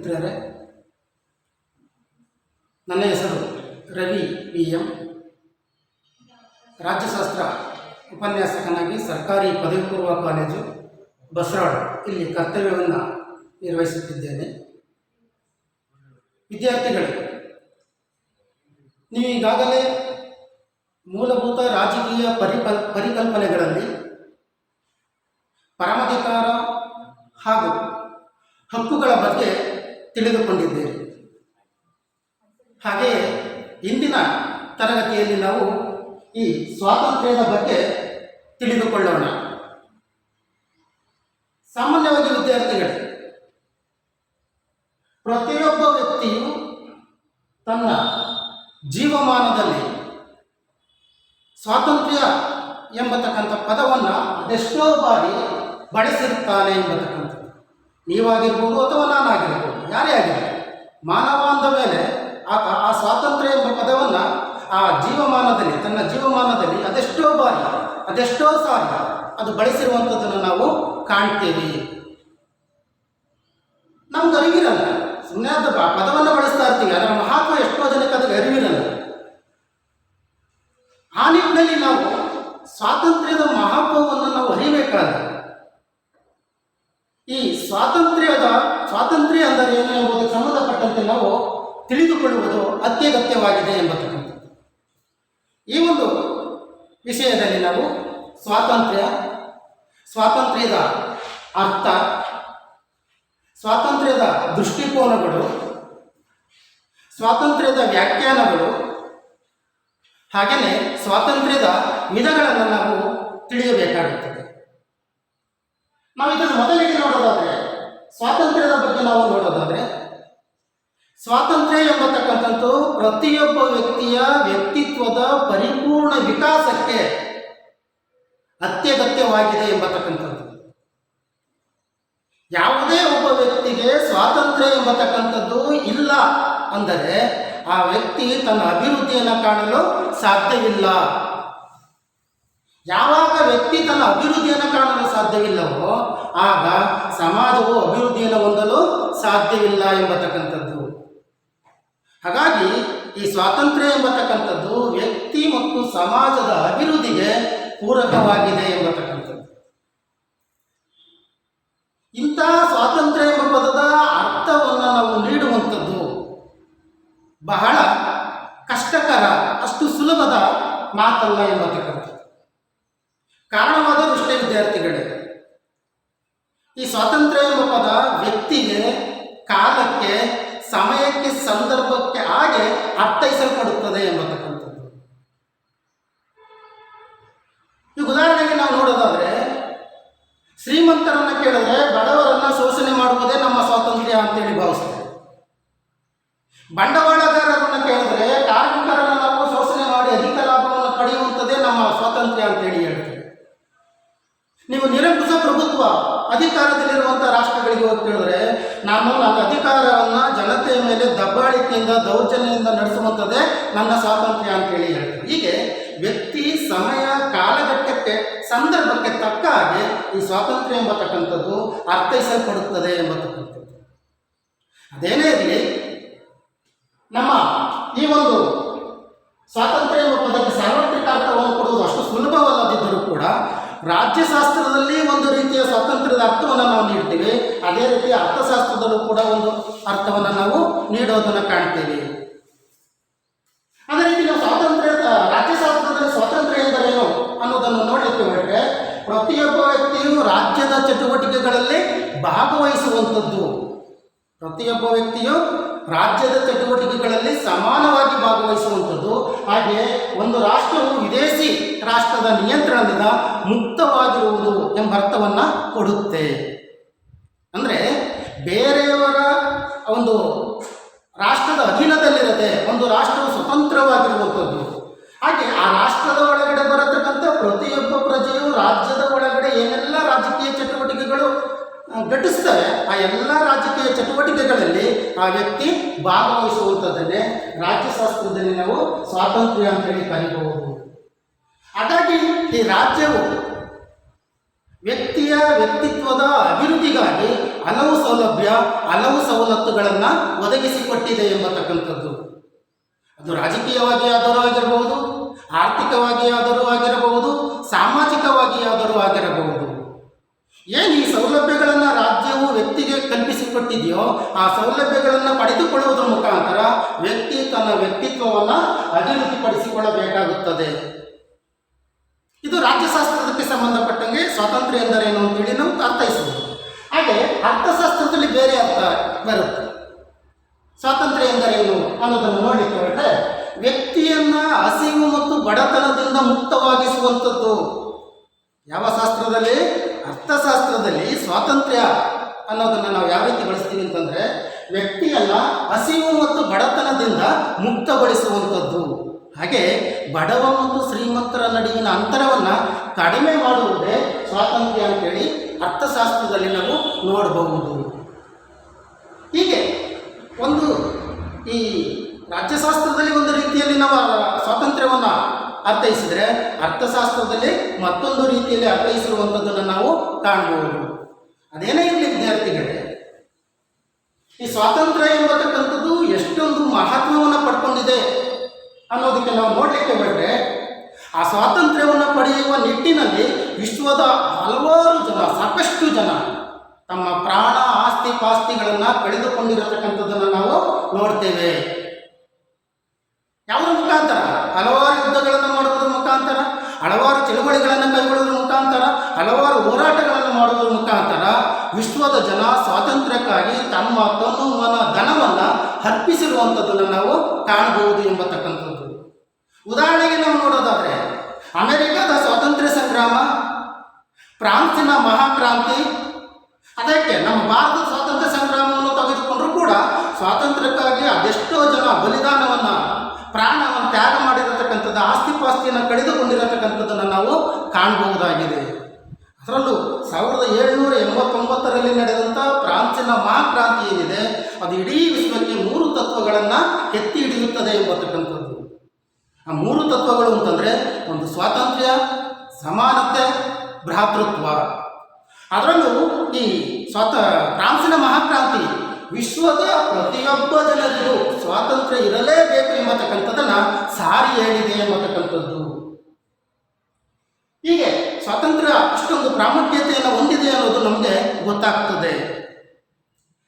ಮಿತ್ರರೇ, ನನ್ನ ಹೆಸರು ರವಿ PM, ರಾಜ್ಯಶಾಸ್ತ್ರ ಉಪನ್ಯಾಸಕನಾಗಿ ಸರ್ಕಾರಿ ಪದವಿ ಪೂರ್ವ ಕಾಲೇಜು ಬಸರಾಳು ಇಲ್ಲಿ ಕರ್ತವ್ಯವನ್ನು ನಿರ್ವಹಿಸುತ್ತಿದ್ದೇನೆ. ವಿದ್ಯಾರ್ಥಿಗಳು, ನೀವು ಈಗಾಗಲೇ ಮೂಲಭೂತ ರಾಜಕೀಯ ಪರಿಕಲ್ಪನೆಗಳಲ್ಲಿ ಪರಮಾಧಿಕಾರ ಹಾಗೂ ಹಕ್ಕುಗಳ ಬಗ್ಗೆ ತಿಳಿದುಕೊಂಡಿದ್ದೇವೆ. ಹಾಗೆಯೇ ಇಂದಿನ ತರಗತಿಯಲ್ಲಿ ನಾವು ಈ ಸ್ವಾತಂತ್ರ್ಯದ ಬಗ್ಗೆ ತಿಳಿದುಕೊಳ್ಳೋಣ. ಸಾಮಾನ್ಯವಾಗಿ ವಿದ್ಯಾರ್ಥಿಗಳು, ಪ್ರತಿಯೊಬ್ಬ ವ್ಯಕ್ತಿಯು ತನ್ನ ಜೀವಮಾನದಲ್ಲಿ ಸ್ವಾತಂತ್ರ್ಯ ಎಂಬತಕ್ಕಂಥ ಪದವನ್ನು ಅದೆಷ್ಟೋ ಬಾರಿ ಬಳಸಿರುತ್ತಾನೆ ಎಂಬತಕ್ಕಂಥದ್ದು. ನೀವಾಗಿರ್ಬೋದು ಅಥವಾ ನಾನಾಗಿರ್ಬೋದು, ಯಾರೇ ಆಗಿರಲಿ, ಮಾನವ ಅಂದ ಮೇಲೆ ಆ ಸ್ವಾತಂತ್ರ್ಯ ಎಂಬ ಪದವನ್ನು ಆ ಜೀವಮಾನದಲ್ಲಿ, ತನ್ನ ಜೀವಮಾನದಲ್ಲಿ ಅದೆಷ್ಟೋ ಬಾರಿ, ಅದೆಷ್ಟೋ ಸಾರಿ ಅದು ಬಳಸಿರುವಂಥದ್ದನ್ನು ನಾವು ಕಾಣ್ತೇವೆ. ನಮ್ಗೆ ಅರಿವಿರಲ್ಲ, ಸುಮ್ಮನೆ ಅದು ಪದವನ್ನು ಬಳಸ್ತಾ ಇರ್ತೀವಿ, ಅದರ ಮಹತ್ವ ಎಷ್ಟೋ ಜನಕ್ಕೆ ಅದಕ್ಕೆ ಅರಿವಿರಲ್ಲ. ಆ ನಿಟ್ಟಿನಲ್ಲಿ ನಾವು ಸ್ವಾತಂತ್ರ್ಯದ ಮಹತ್ವವನ್ನು ನಾವು ಅರಿಬೇಕಾದ್ರೆ ಈ ಸ್ವಾತಂತ್ರ್ಯ ಅಂದರೆ ಏನು ಎಂಬುದಕ್ಕೆ ಸಂಬಂಧಪಟ್ಟಂತೆ ನಾವು ತಿಳಿದುಕೊಳ್ಳುವುದು ಅತ್ಯಗತ್ಯವಾಗಿದೆ ಎಂಬತಕ್ಕಂಥದ್ದು. ಈ ಒಂದು ವಿಷಯದಲ್ಲಿ ನಾವು ಸ್ವಾತಂತ್ರ್ಯದ ಅರ್ಥ, ಸ್ವಾತಂತ್ರ್ಯದ ದೃಷ್ಟಿಕೋನಗಳು, ಸ್ವಾತಂತ್ರ್ಯದ ವ್ಯಾಖ್ಯಾನಗಳು, ಹಾಗೆಯೇ ಸ್ವಾತಂತ್ರ್ಯದ ವಿಧಗಳನ್ನು ನಾವು ತಿಳಿಯಬೇಕಾಗುತ್ತದೆ. ನಾವು ಇದನ್ನು ಮೊದಲಿಗೆ ನೋಡೋದಾದರೆ, ಸ್ವಾತಂತ್ರ್ಯದ ಬಗ್ಗೆ ನಾವು ನೋಡೋದಾದರೆ, ಸ್ವಾತಂತ್ರ್ಯ ಎಂಬತಕ್ಕಂಥದ್ದು ಪ್ರತಿಯೊಬ್ಬ ವ್ಯಕ್ತಿಯ ವ್ಯಕ್ತಿತ್ವದ ಪರಿಪೂರ್ಣ ವಿಕಾಸಕ್ಕೆ ಅತ್ಯಗತ್ಯವಾಗಿದೆ ಎಂಬತಕ್ಕಂಥದ್ದು. ಯಾವುದೇ ಒಬ್ಬ ವ್ಯಕ್ತಿಗೆ ಸ್ವಾತಂತ್ರ್ಯ ಎಂಬತಕ್ಕಂಥದ್ದು ಇಲ್ಲ ಅಂದರೆ ಆ ವ್ಯಕ್ತಿ ತನ್ನ ಅಭಿವೃದ್ಧಿಯನ್ನು ಕಾಣಲು ಸಾಧ್ಯವಿಲ್ಲ. ಯಾವಾಗ ವ್ಯಕ್ತಿ ತನ್ನ ಅಭಿವೃದ್ಧಿಯನ್ನು ಕಾಣಲು ಸಾಧ್ಯವಿಲ್ಲವೋ ಆಗ ಸಮಾಜವು ಅಭಿವೃದ್ಧಿಯನ್ನು ಹೊಂದಲು ಸಾಧ್ಯವಿಲ್ಲ ಎಂಬತಕ್ಕಂಥದ್ದು. ಹಾಗಾಗಿ ಈ ಸ್ವಾತಂತ್ರ್ಯ ಎಂಬತಕ್ಕಂಥದ್ದು ವ್ಯಕ್ತಿ ಮತ್ತು ಸಮಾಜದ ಅಭಿವೃದ್ಧಿಗೆ ಪೂರಕವಾಗಿದೆ ಎಂಬತಕ್ಕಂಥದ್ದು. ಇಂಥ ಸ್ವಾತಂತ್ರ್ಯ ಎಂಬ ಪದದ ಅರ್ಥವನ್ನು ನಾವು ನೀಡುವಂಥದ್ದು ಬಹಳ ಕಷ್ಟಕರ, ಅಷ್ಟು ಸುಲಭದ ಮಾತಲ್ಲ ಎಂಬತಕ್ಕಂಥದ್ದು. ಕಾರಣವಾದರೂ ಇಷ್ಟೇ ವಿದ್ಯಾರ್ಥಿಗಳೇ, ಈ ಸ್ವಾತಂತ್ರ್ಯ ಎಂಬ ಪದ ವ್ಯಕ್ತಿಗೆ, ಕಾಲಕ್ಕೆ, ಸಮಯಕ್ಕೆ, ಸಂದರ್ಭಕ್ಕೆ ಹಾಗೆ ಅರ್ಥೈಸಲ್ಪಡುತ್ತದೆ ಎಂಬತಕ್ಕಂಥದ್ದು. ಈಗ ಉದಾಹರಣೆಗೆ ನಾವು ನೋಡೋದಾದ್ರೆ, ಶ್ರೀಮಂತರನ್ನ ಕೇಳಿದ್ರೆ ಬಡವರನ್ನ ಶೋಷಣೆ ಮಾಡುವುದೇ ನಮ್ಮ ಸ್ವಾತಂತ್ರ್ಯ ಅಂತೇಳಿ ಭಾವಿಸ್ತೇವೆ. ಬಂಡವಾಳಗಾರರನ್ನ ಕೇಳಿದ್ರೆ ಕಾರ್ಮಿಕರನ್ನು ನಾವು ಶೋಷಣೆ ಮಾಡಿ ಅಧಿಕ ಲಾಭವನ್ನು ಪಡೆಯುವಂಥದ್ದೇ ನಮ್ಮ ಸ್ವಾತಂತ್ರ್ಯ ಅಂತೇಳಿ ಹೇಳ್ತೇವೆ. ನೀವು ನಿರಂಕುಶ ಪ್ರಭುತ್ವ ಅಧಿಕಾರದಲ್ಲಿರುವಂಥ ರಾಷ್ಟ್ರಗಳಿಗೆ ಹೋಗಿ ಕೇಳಿದ್ರೆ ನನ್ನ ಅಧಿಕಾರವನ್ನು ಜನತೆಯ ಮೇಲೆ ದಬ್ಬಾಳಿಕೆಯಿಂದ, ದೌರ್ಜನ್ಯದಿಂದ ನಡೆಸುವಂಥದ್ದೇ ನನ್ನ ಸ್ವಾತಂತ್ರ್ಯ ಅಂತೇಳಿ ಹೇಳ್ತೇವೆ. ಹೀಗೆ ವ್ಯಕ್ತಿ, ಸಮಯ, ಕಾಲಘಟ್ಟಕ್ಕೆ, ಸಂದರ್ಭಕ್ಕೆ ತಕ್ಕ ಹಾಗೆ ಈ ಸ್ವಾತಂತ್ರ್ಯ ಎಂಬತಕ್ಕಂಥದ್ದು ಅರ್ಥೈಸಲ್ಪಡುತ್ತದೆ ಎಂಬತಕ್ಕಂಥದ್ದು. ಅದೇನೇ ಇರಲಿ, ನಮ್ಮ ಈ ಒಂದು ಸ್ವಾತಂತ್ರ್ಯ ಎಂಬ ಪದಕ್ಕೆ ಸಾರ್ವತ್ರಿಕ ಅರ್ಥವನ್ನು ಕೊಡುವುದು ಅಷ್ಟು ಸುಲಭವಲ್ಲದಿದ್ದರೂ ಕೂಡ ರಾಜ್ಯಶಾಸ್ತ್ರದಲ್ಲಿ ಒಂದು ರೀತಿಯ ಸ್ವಾತಂತ್ರ್ಯದ ಅರ್ಥವನ್ನು ನಾವು ನೀಡ್ತೀವಿ. ಅದೇ ರೀತಿ ಅರ್ಥಶಾಸ್ತ್ರದಲ್ಲೂ ಕೂಡ ಒಂದು ಅರ್ಥವನ್ನು ನಾವು ನೀಡೋದನ್ನು ಕಾಣ್ತೇವೆ. ಅದೇ ರೀತಿ ನಾವು ರಾಜ್ಯಶಾಸ್ತ್ರದಲ್ಲಿ ಸ್ವಾತಂತ್ರ್ಯ ಎಂದರೇನು ಅನ್ನೋದನ್ನು ನೋಡಲಿಕ್ಕೆ ಹೊರಟ್ರೆ, ಪ್ರತಿಯೊಬ್ಬ ವ್ಯಕ್ತಿಯು ರಾಜ್ಯದ ಚಟುವಟಿಕೆಗಳಲ್ಲಿ ಭಾಗವಹಿಸುವಂಥದ್ದು. ಪ್ರತಿಯೊಬ್ಬ ವ್ಯಕ್ತಿಯು ರಾಜ್ಯದ ಚಟುವಟಿಕೆಗಳಲ್ಲಿ ಸಮಾನವಾಗಿ ಭಾಗವಹಿಸುವಂಥದ್ದು. ಹಾಗೆ ಒಂದು ರಾಷ್ಟ್ರವು ವಿದೇಶಿ ರಾಷ್ಟ್ರದ ನಿಯಂತ್ರಣದಿಂದ ಮುಕ್ತವಾಗಿರುವುದು ಎಂಬ ಅರ್ಥವನ್ನು ಕೊಡುತ್ತೆ. ಅಂದರೆ ಬೇರೆಯವರ ಒಂದು ರಾಷ್ಟ್ರದ ಅಧೀನದಲ್ಲಿರದೆ ಒಂದು ರಾಷ್ಟ್ರವು ಸ್ವತಂತ್ರವಾಗಿರುವಂಥದ್ದು. ಹಾಗೆ ಆ ರಾಷ್ಟ್ರದ ಒಳಗಡೆ ಬರತಕ್ಕಂಥ ಪ್ರತಿಯೊಬ್ಬ ಪ್ರಜೆಯು ರಾಜ್ಯದ ಒಳಗಡೆ ಏನೆಲ್ಲ ರಾಜಕೀಯ ಚಟುವಟಿಕೆಗಳು ಘಟಿಸ್ತವೆ, ಆ ಎಲ್ಲ ರಾಜಕೀಯ ಚಟುವಟಿಕೆಗಳಲ್ಲಿ ಆ ವ್ಯಕ್ತಿ ಭಾಗವಹಿಸುವಂಥದ್ದನ್ನೇ ರಾಜ್ಯಶಾಸ್ತ್ರದಲ್ಲಿ ನಾವು ಸ್ವಾತಂತ್ರ್ಯ ಅಂತೇಳಿ ಕರೀಬಹುದು. ಹಾಗಾಗಿ ಈ ರಾಜ್ಯವು ವ್ಯಕ್ತಿಯ ವ್ಯಕ್ತಿತ್ವದ ಅಭಿವೃದ್ಧಿಗಾಗಿ ಹಲವು ಸೌಲಭ್ಯ ಹಲವು ಸವಲತ್ತುಗಳನ್ನು ಒದಗಿಸಿಕೊಟ್ಟಿದೆ ಎಂಬತಕ್ಕಂಥದ್ದು. ಅದು ರಾಜಕೀಯವಾಗಿ ಆದರೂ ಆಗಿರಬಹುದು, ಆರ್ಥಿಕವಾಗಿ ಆದರೂ ಆಗಿರಬಹುದು, ಸಾಮಾಜಿಕವಾಗಿ ಆದರೂ ಆಗಿರಬಹುದು. ಏನು ಈ ಸೌಲಭ್ಯಗಳನ್ನು ರಾಜ್ಯವು ವ್ಯಕ್ತಿಗೆ ಕಲ್ಪಿಸಿಕೊಟ್ಟಿದೆಯೋ ಆ ಸೌಲಭ್ಯಗಳನ್ನು ಪಡೆದುಕೊಳ್ಳುವುದರ ಮುಖಾಂತರ ವ್ಯಕ್ತಿ ತನ್ನ ವ್ಯಕ್ತಿತ್ವವನ್ನು ಅಭಿವೃದ್ಧಿಪಡಿಸಿಕೊಳ್ಳಬೇಕಾಗುತ್ತದೆ. ಇದು ರಾಜ್ಯಶಾಸ್ತ್ರಕ್ಕೆ ಸಂಬಂಧಪಟ್ಟಂಗೆ ಸ್ವಾತಂತ್ರ್ಯ ಎಂದರೇನು ಅಂತೇಳಿ ನಾವು ಅರ್ಥೈಸಬಹುದು. ಹಾಗೆ ಅರ್ಥಶಾಸ್ತ್ರದಲ್ಲಿ ಬೇರೆ ಅರ್ಥ ಬರುತ್ತೆ. ಸ್ವಾತಂತ್ರ್ಯ ಎಂದರೇನು ಅನ್ನೋದನ್ನು ನೋಡಲಿಕ್ಕೆ ಹೊರಟ್ರೆ ವ್ಯಕ್ತಿಯನ್ನ ಹಸಿವು ಮತ್ತು ಬಡತನದಿಂದ ಮುಕ್ತವಾಗಿಸುವಂಥದ್ದು. ಯಾವ ಶಾಸ್ತ್ರದಲ್ಲಿ? ಅರ್ಥಶಾಸ್ತ್ರದಲ್ಲಿ ಸ್ವಾತಂತ್ರ್ಯ ಅನ್ನೋದನ್ನು ನಾವು ಯಾವ ರೀತಿ ಬಳಸ್ತೀವಿ ಅಂತಂದರೆ ವ್ಯಕ್ತಿಯನ್ನ ಹಸಿವು ಮತ್ತು ಬಡತನದಿಂದ ಮುಕ್ತಗೊಳಿಸುವಂಥದ್ದು. ಹಾಗೆ ಬಡವ ಮತ್ತು ಶ್ರೀಮಂತರ ನಡುವಿನ ಅಂತರವನ್ನು ಕಡಿಮೆ ಮಾಡುವುದೇ ಸ್ವಾತಂತ್ರ್ಯ ಅಂತೇಳಿ ಅರ್ಥಶಾಸ್ತ್ರದಲ್ಲಿ ನಾವು ನೋಡಬಹುದು. ಹೀಗೆ ಒಂದು ಈ ರಾಜ್ಯಶಾಸ್ತ್ರದಲ್ಲಿ ಒಂದು ರೀತಿಯಲ್ಲಿ ನಾವು ಸ್ವಾತಂತ್ರ್ಯವನ್ನು ಅರ್ಥೈಸಿದರೆ ಅರ್ಥಶಾಸ್ತ್ರದಲ್ಲಿ ಮತ್ತೊಂದು ರೀತಿಯಲ್ಲಿ ಅರ್ಥೈಸಿರುವಂಥದ್ದನ್ನು ನಾವು ಕಾಣಬಹುದು. ಅದೇನೇ ಇರಲಿ ವಿದ್ಯಾರ್ಥಿಗಳೇ, ಈ ಸ್ವಾತಂತ್ರ್ಯ ಎಂಬತಕ್ಕಂಥದ್ದು ಎಷ್ಟೊಂದು ಮಹತ್ವವನ್ನು ಪಡ್ಕೊಂಡಿದೆ ಅನ್ನೋದಕ್ಕೆ ನಾವು ನೋಡಲಿಕ್ಕೆ ಹೊರಟ್ರೆ ಆ ಸ್ವಾತಂತ್ರ್ಯವನ್ನು ಪಡೆಯುವ ನಿಟ್ಟಿನಲ್ಲಿ ವಿಶ್ವದ ಹಲವಾರು ಜನ, ಸಾಕಷ್ಟು ಜನ ತಮ್ಮ ಪ್ರಾಣ ಆಸ್ತಿ ಪಾಸ್ತಿಗಳನ್ನು ಕಳೆದುಕೊಂಡಿರತಕ್ಕಂಥದ್ದನ್ನು ನಾವು ನೋಡ್ತೇವೆ. ಯಾವುದರ ಮುಖಾಂತರ? ಹಲವಾರು ಯುದ್ಧಗಳನ್ನು ಮಾಡುವುದರ ಮುಖಾಂತರ, ಹಲವಾರು ಚಳುವಳಿಗಳನ್ನು ಕೈಗೊಳ್ಳುವುದರ ಮುಖಾಂತರ, ಹಲವಾರು ಹೋರಾಟಗಳನ್ನು ಮಾಡುವುದರ ಮುಖಾಂತರ ವಿಶ್ವದ ಜನ ಸ್ವಾತಂತ್ರ್ಯಕ್ಕಾಗಿ ತಮ್ಮ ತನು ಮನ ಧನವನ್ನು ಅರ್ಪಿಸಿರುವಂಥದ್ದನ್ನು ನಾವು ಕಾಣಬಹುದು ಎಂಬತಕ್ಕಂಥದ್ದು. ಉದಾಹರಣೆಗೆ ನಾವು ನೋಡೋದಾದರೆ ಅಮೆರಿಕದ ಸ್ವಾತಂತ್ರ್ಯ ಸಂಗ್ರಾಮ, ಫ್ರಾನ್ಸಿನ ಮಹಾಕ್ರಾಂತಿ, ಅದಕ್ಕೆ ನಮ್ಮ ಭಾರತದ ಸ್ವಾತಂತ್ರ್ಯ ಸಂಗ್ರಾಮವನ್ನು ತೆಗೆದುಕೊಂಡರೂ ಕೂಡ ಸ್ವಾತಂತ್ರ್ಯಕ್ಕಾಗಿ ಅದೆಷ್ಟೋ ಜನ ಬಲಿದಾನವನ್ನು, ಪ್ರಾಣವನ್ನು ತ್ಯಾಗ ಮಾಡಿರತಕ್ಕಂಥದ್ದು, ಆಸ್ತಿ ಪಾಸ್ತಿಯನ್ನು ಕಳೆದುಕೊಂಡಿರತಕ್ಕಂಥದ್ದನ್ನು ನಾವು ಕಾಣಬಹುದಾಗಿದೆ. ಅದರಲ್ಲೂ 1789ರಲ್ಲಿ ನಡೆದಂಥ ಫ್ರಾನ್ಸಿನ ಮಹಾಕ್ರಾಂತಿ ಏನಿದೆ ಅದು ಇಡೀ ವಿಶ್ವಕ್ಕೆ 3 ತತ್ವಗಳನ್ನು ಎತ್ತಿ ಹಿಡಿಯುತ್ತದೆ ಎಂಬತಕ್ಕಂಥದ್ದು. ಆ 3 ತತ್ವಗಳು ಅಂತಂದರೆ ಒಂದು ಸ್ವಾತಂತ್ರ್ಯ, ಸಮಾನತೆ, ಭ್ರಾತೃತ್ವ. ಅದರಲ್ಲೂ ಈ ಫ್ರಾನ್ಸಿನ ಮಹಾಕ್ರಾಂತಿ ವಿಶ್ವದ ಪ್ರತಿಯೊಬ್ಬ ಜನರಿಗೂ ಸ್ವಾತಂತ್ರ್ಯ ಇರಲೇಬೇಕು ಎಂಬತಕ್ಕಂಥದ್ದನ್ನು ಸಾರಿ ಹೇಳಿದೆ ಎಂಬತಕ್ಕಂಥದ್ದು. ಹೀಗೆ ಸ್ವಾತಂತ್ರ್ಯ ಅಷ್ಟೊಂದು ಪ್ರಾಮುಖ್ಯತೆಯನ್ನು ಹೊಂದಿದೆ ಅನ್ನೋದು ನಮಗೆ ಗೊತ್ತಾಗ್ತದೆ.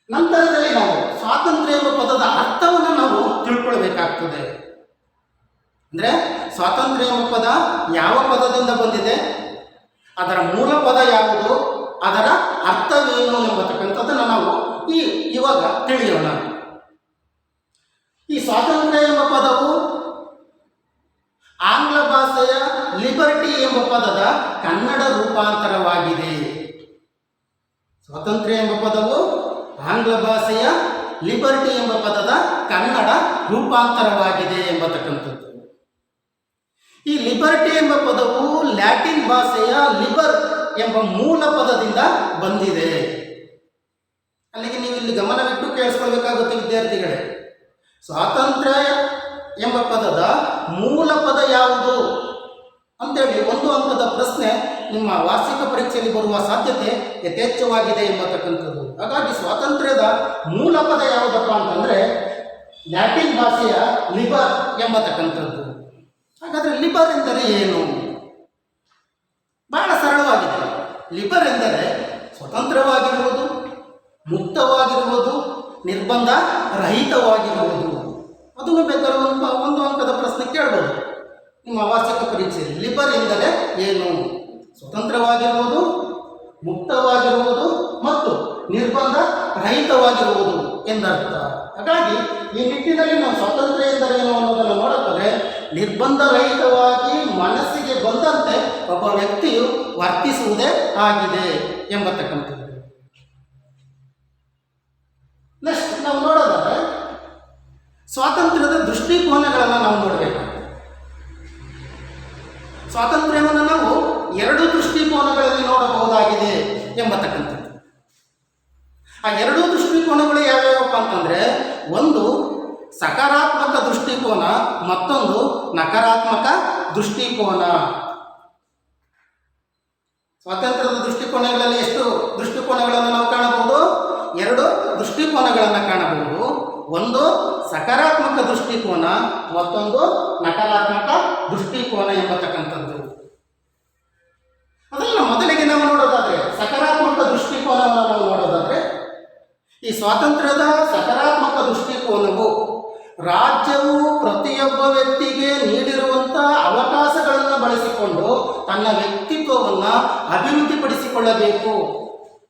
ನಂತರದಲ್ಲಿ ನಾವು ಸ್ವಾತಂತ್ರ್ಯ ಎಂಬ ಪದದ ಅರ್ಥವನ್ನು ನಾವು ತಿಳ್ಕೊಳ್ಬೇಕಾಗ್ತದೆ. ಅಂದರೆ ಸ್ವಾತಂತ್ರ್ಯ ಎಂಬ ಪದ ಯಾವ ಪದದಿಂದ ಬಂದಿದೆ, ಅದರ ಮೂಲ ಪದ ಯಾವುದು, ಅದರ ಅರ್ಥವೇನು ಎಂಬತಕ್ಕಂಥದ್ದನ್ನು ನಾವು ಇವಾಗ ತಿಳಿಯೋಣ. ಈ ಸ್ವಾತಂತ್ರ್ಯ ಎಂಬ ಪದವು ಆಂಗ್ಲ ಭಾಷೆಯ ಲಿಬರ್ಟಿ ಎಂಬ ಪದದ ಕನ್ನಡ ರೂಪಾಂತರವಾಗಿದೆ. ಸ್ವಾತಂತ್ರ್ಯ ಎಂಬ ಪದವು ಆಂಗ್ಲ ಭಾಷೆಯ ಲಿಬರ್ಟಿ ಎಂಬ ಪದದ ಕನ್ನಡ ರೂಪಾಂತರವಾಗಿದೆ ಎಂಬತಕ್ಕಂಥದ್ದು. ಈ ಲಿಬರ್ಟಿ ಎಂಬ ಪದವು ಲ್ಯಾಟಿನ್ ಭಾಷೆಯ ಲಿಬರ್ ಎಂಬ ಮೂಲ ಪದದಿಂದ ಬಂದಿದೆ. ಅಲ್ಲಿಗೆ ನೀವು ಇಲ್ಲಿ ಗಮನವಿಟ್ಟು ಕೇಳಿಸ್ಕೊಳ್ಬೇಕಾಗುತ್ತೆ ವಿದ್ಯಾರ್ಥಿಗಳೇ. ಸ್ವಾತಂತ್ರ್ಯ ಎಂಬ ಪದದ ಮೂಲ ಪದ ಯಾವುದು ಅಂತೇಳಿ 1 ಅಂಕದ ಪ್ರಶ್ನೆ ನಿಮ್ಮ ವಾರ್ಷಿಕ ಪರೀಕ್ಷೆಯಲ್ಲಿ ಬರುವ ಸಾಧ್ಯತೆ ಯಥೇಚ್ಛವಾಗಿದೆ ಎಂಬತಕ್ಕಂಥದ್ದು. ಹಾಗಾಗಿ ಸ್ವಾತಂತ್ರ್ಯದ ಮೂಲ ಪದ ಯಾವುದಪ್ಪ ಅಂತಂದರೆ ಲ್ಯಾಟಿನ್ ಭಾಷೆಯ ಲಿಬರ್ ಎಂಬತಕ್ಕಂಥದ್ದು. ಹಾಗಾದರೆ ಲಿಬರ್ ಎಂದರೆ ಏನು? ಬಹಳ ಸರಳವಾಗಿದೆ. ಲಿಬರ್ ಎಂದರೆ ಸ್ವತಂತ್ರವಾಗಿರುವುದು, ಮುಕ್ತವಾಗಿರುವುದು, ನಿರ್ಬಂಧ ರಹಿತವಾಗಿರುವುದು. ಅದನ್ನು ಬೇಕಾದ್ರೆ ಒಂದು ಅಂಕದ ಪ್ರಶ್ನೆ ಕೇಳ್ಬೋದು ನಿಮ್ಮ ವಾರ್ಷಿಕ ಪರೀಕ್ಷೆಯಲ್ಲಿ. ಲಿಬರ್ ಎಂದರೆ ಏನು? ಸ್ವತಂತ್ರವಾಗಿರುವುದು, ಮುಕ್ತವಾಗಿರುವುದು ಮತ್ತು ನಿರ್ಬಂಧ ರಹಿತವಾಗಿರುವುದು ಎಂದರ್ಥ. ಹಾಗಾಗಿ ಈ ನಿಟ್ಟಿನಲ್ಲಿ ನಾವು ಸ್ವಾತಂತ್ರ್ಯ ಎಂದರೇನು ಅನ್ನೋದನ್ನು ನೋಡುತ್ತದೆ. ನಿರ್ಬಂಧ ರಹಿತವಾಗಿ ಮನಸ್ಸಿಗೆ ಬಂದಂತೆ ಒಬ್ಬ ವ್ಯಕ್ತಿಯು ವರ್ತಿಸುವುದೇ ಆಗಿದೆ ಎಂಬತಕ್ಕಂಥದ್ದು. ನೆಕ್ಸ್ಟ್ ನಾವು ನೋಡೋದಾದ್ರೆ ಸ್ವಾತಂತ್ರ್ಯದ ದೃಷ್ಟಿಕೋನಗಳನ್ನು ನಾವು ನೋಡಬೇಕು. ಸ್ವಾತಂತ್ರ್ಯವನ್ನು ನಾವು 2 ದೃಷ್ಟಿಕೋನಗಳಲ್ಲಿ ನೋಡಬಹುದಾಗಿದೆ ಎಂಬತಕ್ಕಂಥದ್ದು. ಆ 2 ದೃಷ್ಟಿಕೋನಗಳು ಯಾವ್ಯಾವಪ್ಪ ಅಂತಂದರೆ, ಒಂದು ಸಕಾರಾತ್ಮಕ ದೃಷ್ಟಿಕೋನ, ಮತ್ತೊಂದು ನಕಾರಾತ್ಮಕ ದೃಷ್ಟಿಕೋನ. ಸ್ವಾತಂತ್ರ್ಯದ ದೃಷ್ಟಿಕೋನಗಳಲ್ಲಿ ಎಷ್ಟು ದೃಷ್ಟಿಕೋನಗಳನ್ನು ನಾವು ಕಾಣಬಹುದು? ದೃಷ್ಟಿಕೋನಗಳನ್ನು ಕಾಣಬಹುದು. ಒಂದು ಸಕಾರಾತ್ಮಕ ದೃಷ್ಟಿಕೋನ, ಮತ್ತೊಂದು ನಕಾರಾತ್ಮಕ ದೃಷ್ಟಿಕೋನ ಎಂಬತಕ್ಕಂಥದ್ದು. ಅದನ್ನು ಮೊದಲಿಗೆ ನಾವು ನೋಡೋದಾದ್ರೆ ಸಕಾರಾತ್ಮಕ ದೃಷ್ಟಿಕೋನವನ್ನು ನಾವು ನೋಡೋದಾದ್ರೆ, ಈ ಸ್ವಾತಂತ್ರ್ಯದ ಸಕಾರಾತ್ಮಕ ದೃಷ್ಟಿಕೋನವು ರಾಜ್ಯವು ಪ್ರತಿಯೊಬ್ಬ ವ್ಯಕ್ತಿಗೆ ನೀಡಿರುವಂಥ ಅವಕಾಶಗಳನ್ನು ಬಳಸಿಕೊಂಡು ತನ್ನ ವ್ಯಕ್ತಿತ್ವವನ್ನು ಅಭಿವೃದ್ಧಿಪಡಿಸಿಕೊಳ್ಳಬೇಕು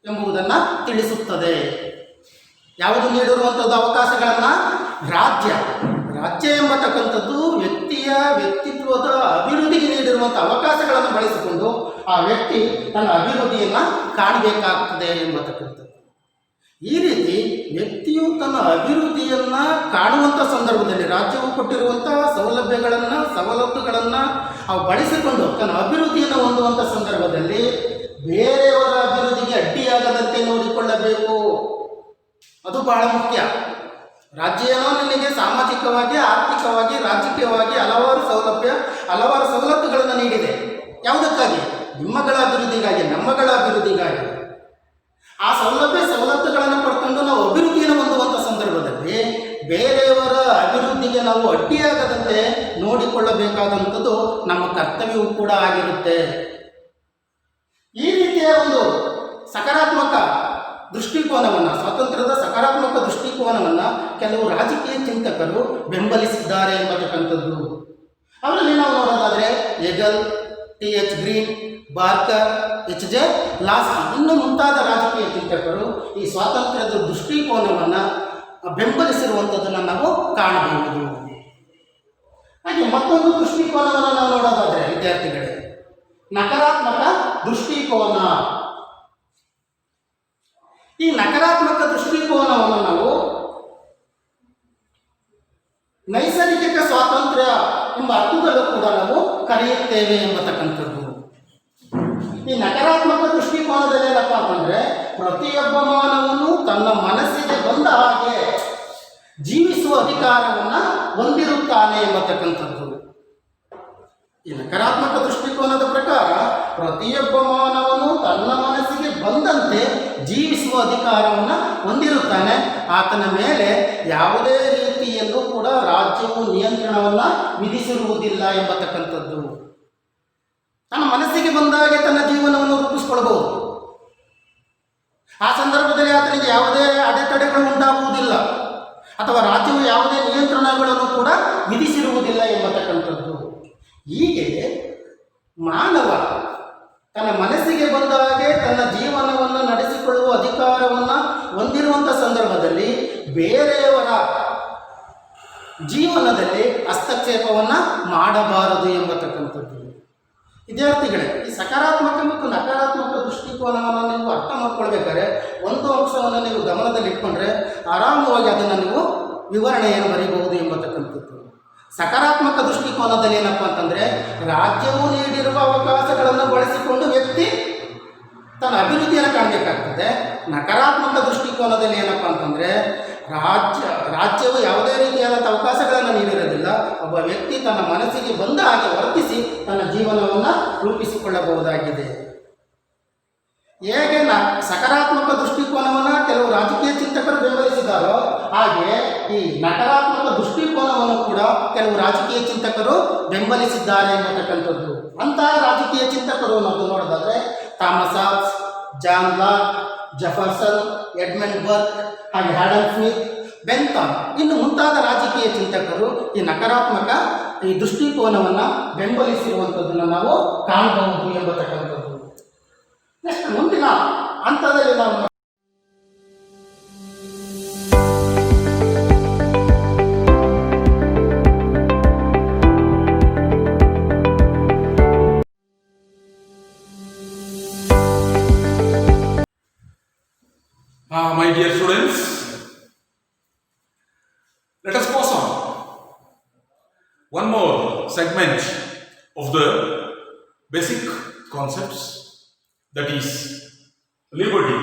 ಎಂಬುದನ್ನು ತಿಳಿಸುತ್ತದೆ. ಯಾವುದು ನೀಡಿರುವಂಥದ್ದು ಅವಕಾಶಗಳನ್ನು? ರಾಜ್ಯ ಎಂಬತಕ್ಕಂಥದ್ದು ವ್ಯಕ್ತಿಯ ವ್ಯಕ್ತಿತ್ವದ ಅಭಿವೃದ್ಧಿಗೆ ನೀಡಿರುವಂಥ ಅವಕಾಶಗಳನ್ನು ಬಳಸಿಕೊಂಡು ಆ ವ್ಯಕ್ತಿ ತನ್ನ ಅಭಿವೃದ್ಧಿಯನ್ನು ಕಾಣಬೇಕಾಗ್ತದೆ ಎಂಬತಕ್ಕಂಥದ್ದು. ಈ ರೀತಿ ವ್ಯಕ್ತಿಯು ತನ್ನ ಅಭಿವೃದ್ಧಿಯನ್ನು ಕಾಣುವಂಥ ಸಂದರ್ಭದಲ್ಲಿ ರಾಜ್ಯವು ಕೊಟ್ಟಿರುವಂತಹ ಸವಲತ್ತುಗಳನ್ನು ಅವು ಬಳಸಿಕೊಂಡು ತನ್ನ ಅಭಿವೃದ್ಧಿಯನ್ನು ಹೊಂದುವಂಥ ಸಂದರ್ಭದಲ್ಲಿ ಬೇರೆಯವರ ಅಭಿವೃದ್ಧಿಗೆ ಅಡ್ಡಿಯಾಗದಂತೆ ನೋಡಿಕೊಳ್ಳಬೇಕು. ಅದು ಬಹಳ ಮುಖ್ಯ. ರಾಜ್ಯ ಏನೋ ನಿನಗೆ ಸಾಮಾಜಿಕವಾಗಿ, ಆರ್ಥಿಕವಾಗಿ, ರಾಜಕೀಯವಾಗಿ ಹಲವಾರು ಸವಲತ್ತುಗಳನ್ನು ನೀಡಿದೆ. ಯಾವುದಕ್ಕಾಗಿ? ನಿಮ್ಮಗಳ ಅಭಿವೃದ್ಧಿಗಾಗಿ, ನಮ್ಮಗಳ ಅಭಿವೃದ್ಧಿಗಾಗಿ. ಆ ಸವಲತ್ತುಗಳನ್ನು ಪಡ್ಕೊಂಡು ನಾವು ಅಭಿವೃದ್ಧಿಯನ್ನು ಹೊಂದುವಂಥ ಸಂದರ್ಭದಲ್ಲಿ ಬೇರೆಯವರ ಅಭಿವೃದ್ಧಿಗೆ ನಾವು ಅಡ್ಡಿಯಾಗದಂತೆ ನೋಡಿಕೊಳ್ಳಬೇಕಾದಂಥದ್ದು ನಮ್ಮ ಕರ್ತವ್ಯವೂ ಕೂಡ ಆಗಿರುತ್ತೆ. ಈ ರೀತಿಯ ಒಂದು ಸಕಾರಾತ್ಮಕ ದೃಷ್ಟಿಕೋನವನ್ನು, ಸ್ವಾತಂತ್ರ್ಯದ ಸಕಾರಾತ್ಮಕ ದೃಷ್ಟಿಕೋನವನ್ನು ಕೆಲವು ರಾಜಕೀಯ ಚಿಂತಕರು ಬೆಂಬಲಿಸಿದ್ದಾರೆ ಎಂಬತಕ್ಕಂಥದ್ದು. ಅವರಲ್ಲಿ ನಾವು ನೋಡೋದಾದರೆ Hegel, T H. Green, Barker, H J. Laski ಇನ್ನು ಮುಂತಾದ ರಾಜಕೀಯ ಚಿಂತಕರು ಈ ಸ್ವಾತಂತ್ರ್ಯದ ದೃಷ್ಟಿಕೋನವನ್ನು ಬೆಂಬಲಿಸಿರುವಂಥದ್ದನ್ನು ನಾವು ಕಾಣಬಹುದು. ಹಾಗೆ ಮತ್ತೊಂದು ದೃಷ್ಟಿಕೋನವನ್ನು ನಾವು ನೋಡೋದಾದರೆ ವಿದ್ಯಾರ್ಥಿಗಳೇ, ನಕಾರಾತ್ಮಕ ದೃಷ್ಟಿಕೋನ. ಈ ನಕಾರಾತ್ಮಕ ದೃಷ್ಟಿಕೋನವನ್ನು ನಾವು ನೈಸರ್ಗಿಕ ಸ್ವಾತಂತ್ರ್ಯ ಎಂಬ ಅರ್ಥದಲ್ಲೂ ಕೂಡ ನಾವು ಕರೆಯುತ್ತೇವೆ ಎಂಬತಕ್ಕಂಥದ್ದು. ಈ ನಕಾರಾತ್ಮಕ ದೃಷ್ಟಿಕೋನದಲ್ಲಿ ಏನಪ್ಪ ಅಂತಂದರೆ, ಪ್ರತಿಯೊಬ್ಬ ಮಾನವನು ತನ್ನ ಮನಸ್ಸಿಗೆ ಬಂದ ಹಾಗೆ ಜೀವಿಸುವ ಅಧಿಕಾರವನ್ನು ಹೊಂದಿರುತ್ತಾನೆ ಎಂಬತಕ್ಕಂಥದ್ದು. ಈ ನಕಾರಾತ್ಮಕ ದೃಷ್ಟಿಕೋನದ ಪ್ರಕಾರ ಪ್ರತಿಯೊಬ್ಬ ಮಾನವನು ತನ್ನ ಮನಸ್ಸಿಗೆ ಬಂದಂತೆ ಜೀವಿಸುವ ಅಧಿಕಾರವನ್ನು ಹೊಂದಿರುತ್ತಾನೆ. ಆತನ ಮೇಲೆ ಯಾವುದೇ ರೀತಿಯಲ್ಲೂ ಕೂಡ ರಾಜ್ಯವು ನಿಯಂತ್ರಣವನ್ನು ವಿಧಿಸಿರುವುದಿಲ್ಲ ಎಂಬತಕ್ಕಂಥದ್ದು. ತನ್ನ ಮನಸ್ಸಿಗೆ ಬಂದಾಗೆ ತನ್ನ ಜೀವನವನ್ನು ರೂಪಿಸಿಕೊಳ್ಳಬಹುದು. ಆ ಸಂದರ್ಭದಲ್ಲಿ ಆತನಿಗೆ ಯಾವುದೇ ಅಡೆತಡೆಗಳು ಉಂಟಾಗುವುದಿಲ್ಲ ಅಥವಾ ರಾಜ್ಯವು ಯಾವುದೇ ನಿಯಂತ್ರಣಗಳನ್ನು ಕೂಡ ವಿಧಿಸಿರುವುದಿಲ್ಲ ಎಂಬತಕ್ಕಂಥದ್ದು. ಹೀಗೆ ಮಾನವ ತನ್ನ ಮನಸ್ಸಿಗೆ ಬಂದ ಹಾಗೆ ತನ್ನ ಜೀವನವನ್ನು ನಡೆಸಿಕೊಳ್ಳುವ ಅಧಿಕಾರವನ್ನು ಹೊಂದಿರುವಂಥ ಸಂದರ್ಭದಲ್ಲಿ ಬೇರೆಯವರ ಜೀವನದಲ್ಲಿ ಹಸ್ತಕ್ಷೇಪವನ್ನು ಮಾಡಬಾರದು ಎಂಬತಕ್ಕಂಥದ್ದು. ವಿದ್ಯಾರ್ಥಿಗಳೇ, ಈ ಸಕಾರಾತ್ಮಕ ಮತ್ತು ನಕಾರಾತ್ಮಕ ದೃಷ್ಟಿಕೋನವನ್ನು ನೀವು ಅರ್ಥ ಮಾಡ್ಕೊಳ್ಬೇಕಾದ್ರೆ ಒಂದು ಅಂಶವನ್ನು ನೀವು ಗಮನದಲ್ಲಿಟ್ಕೊಂಡ್ರೆ ಆರಾಮವಾಗಿ ಅದನ್ನು ನೀವು ವಿವರಣೆಯನ್ನು ಬರೀಬಹುದು ಎಂಬತಕ್ಕಂಥದ್ದು. ಸಕಾರಾತ್ಮಕ ದೃಷ್ಟಿಕೋನದಲ್ಲಿ ಏನಪ್ಪ ಅಂತಂದರೆ, ರಾಜ್ಯವು ನೀಡಿರುವ ಅವಕಾಶಗಳನ್ನು ಬಳಸಿಕೊಂಡು ವ್ಯಕ್ತಿ ತನ್ನ ಅಭಿವೃದ್ಧಿಯನ್ನು ಕಾಣಬೇಕಾಗ್ತದೆ. ನಕಾರಾತ್ಮಕ ದೃಷ್ಟಿಕೋನದಲ್ಲಿ ಏನಪ್ಪ ಅಂತಂದರೆ, ರಾಜ್ಯವು ಯಾವುದೇ ರೀತಿಯಾದಂಥ ಅವಕಾಶಗಳನ್ನು ನೀಡಿರೋದಿಲ್ಲ. ಒಬ್ಬ ವ್ಯಕ್ತಿ ತನ್ನ ಮನಸ್ಸಿಗೆ ಬಂದ ಹಾಗೆ ವರ್ತಿಸಿ ತನ್ನ ಜೀವನವನ್ನು ರೂಪಿಸಿಕೊಳ್ಳಬಹುದಾಗಿದೆ. ಹೇಗೆ ಸಕಾರಾತ್ಮಕ ದೃಷ್ಟಿಕೋನವನ್ನು ಕೆಲವು ರಾಜಕೀಯ ಚಿಂತಕರು ಬೆಂಬಲಿಸಿದಾರೋ, ಹಾಗೆ ಈ ನಕಾರಾತ್ಮಕ ದೃಷ್ಟಿಕೋನವನ್ನು ಕೂಡ ಕೆಲವು ರಾಜಕೀಯ ಚಿಂತಕರು ಬೆಂಬಲಿಸಿದ್ದಾರೆ ಎಂಬತಕ್ಕಂಥದ್ದು. ಅಂತಹ ರಾಜಕೀಯ ಚಿಂತಕರು ನಾವು ನೋಡೋದಾದರೆ Thomas Hobbes, John Locke, Jefferson, Edmund Burke, ಹಾಗೆ ಆಡಮ್ ಸ್ಮಿತ್, ಬೆಂಥಾಮ್ ಇನ್ನು ಮುಂತಾದ ರಾಜಕೀಯ ಚಿಂತಕರು ಈ ನಕಾರಾತ್ಮಕ ಈ ದೃಷ್ಟಿಕೋನವನ್ನು ಬೆಂಬಲಿಸಿರುವಂಥದ್ದನ್ನು ನಾವು ಕಾಣಬಹುದು ಎಂಬತಕ್ಕಂಥದ್ದು. ನೆಕ್ಸ್ಟ್ ಮುಂದಿನ ಹಂತದಲ್ಲಿ ನಾವು my dear students, let us pause on one more segment of the basic concepts, that is liberty.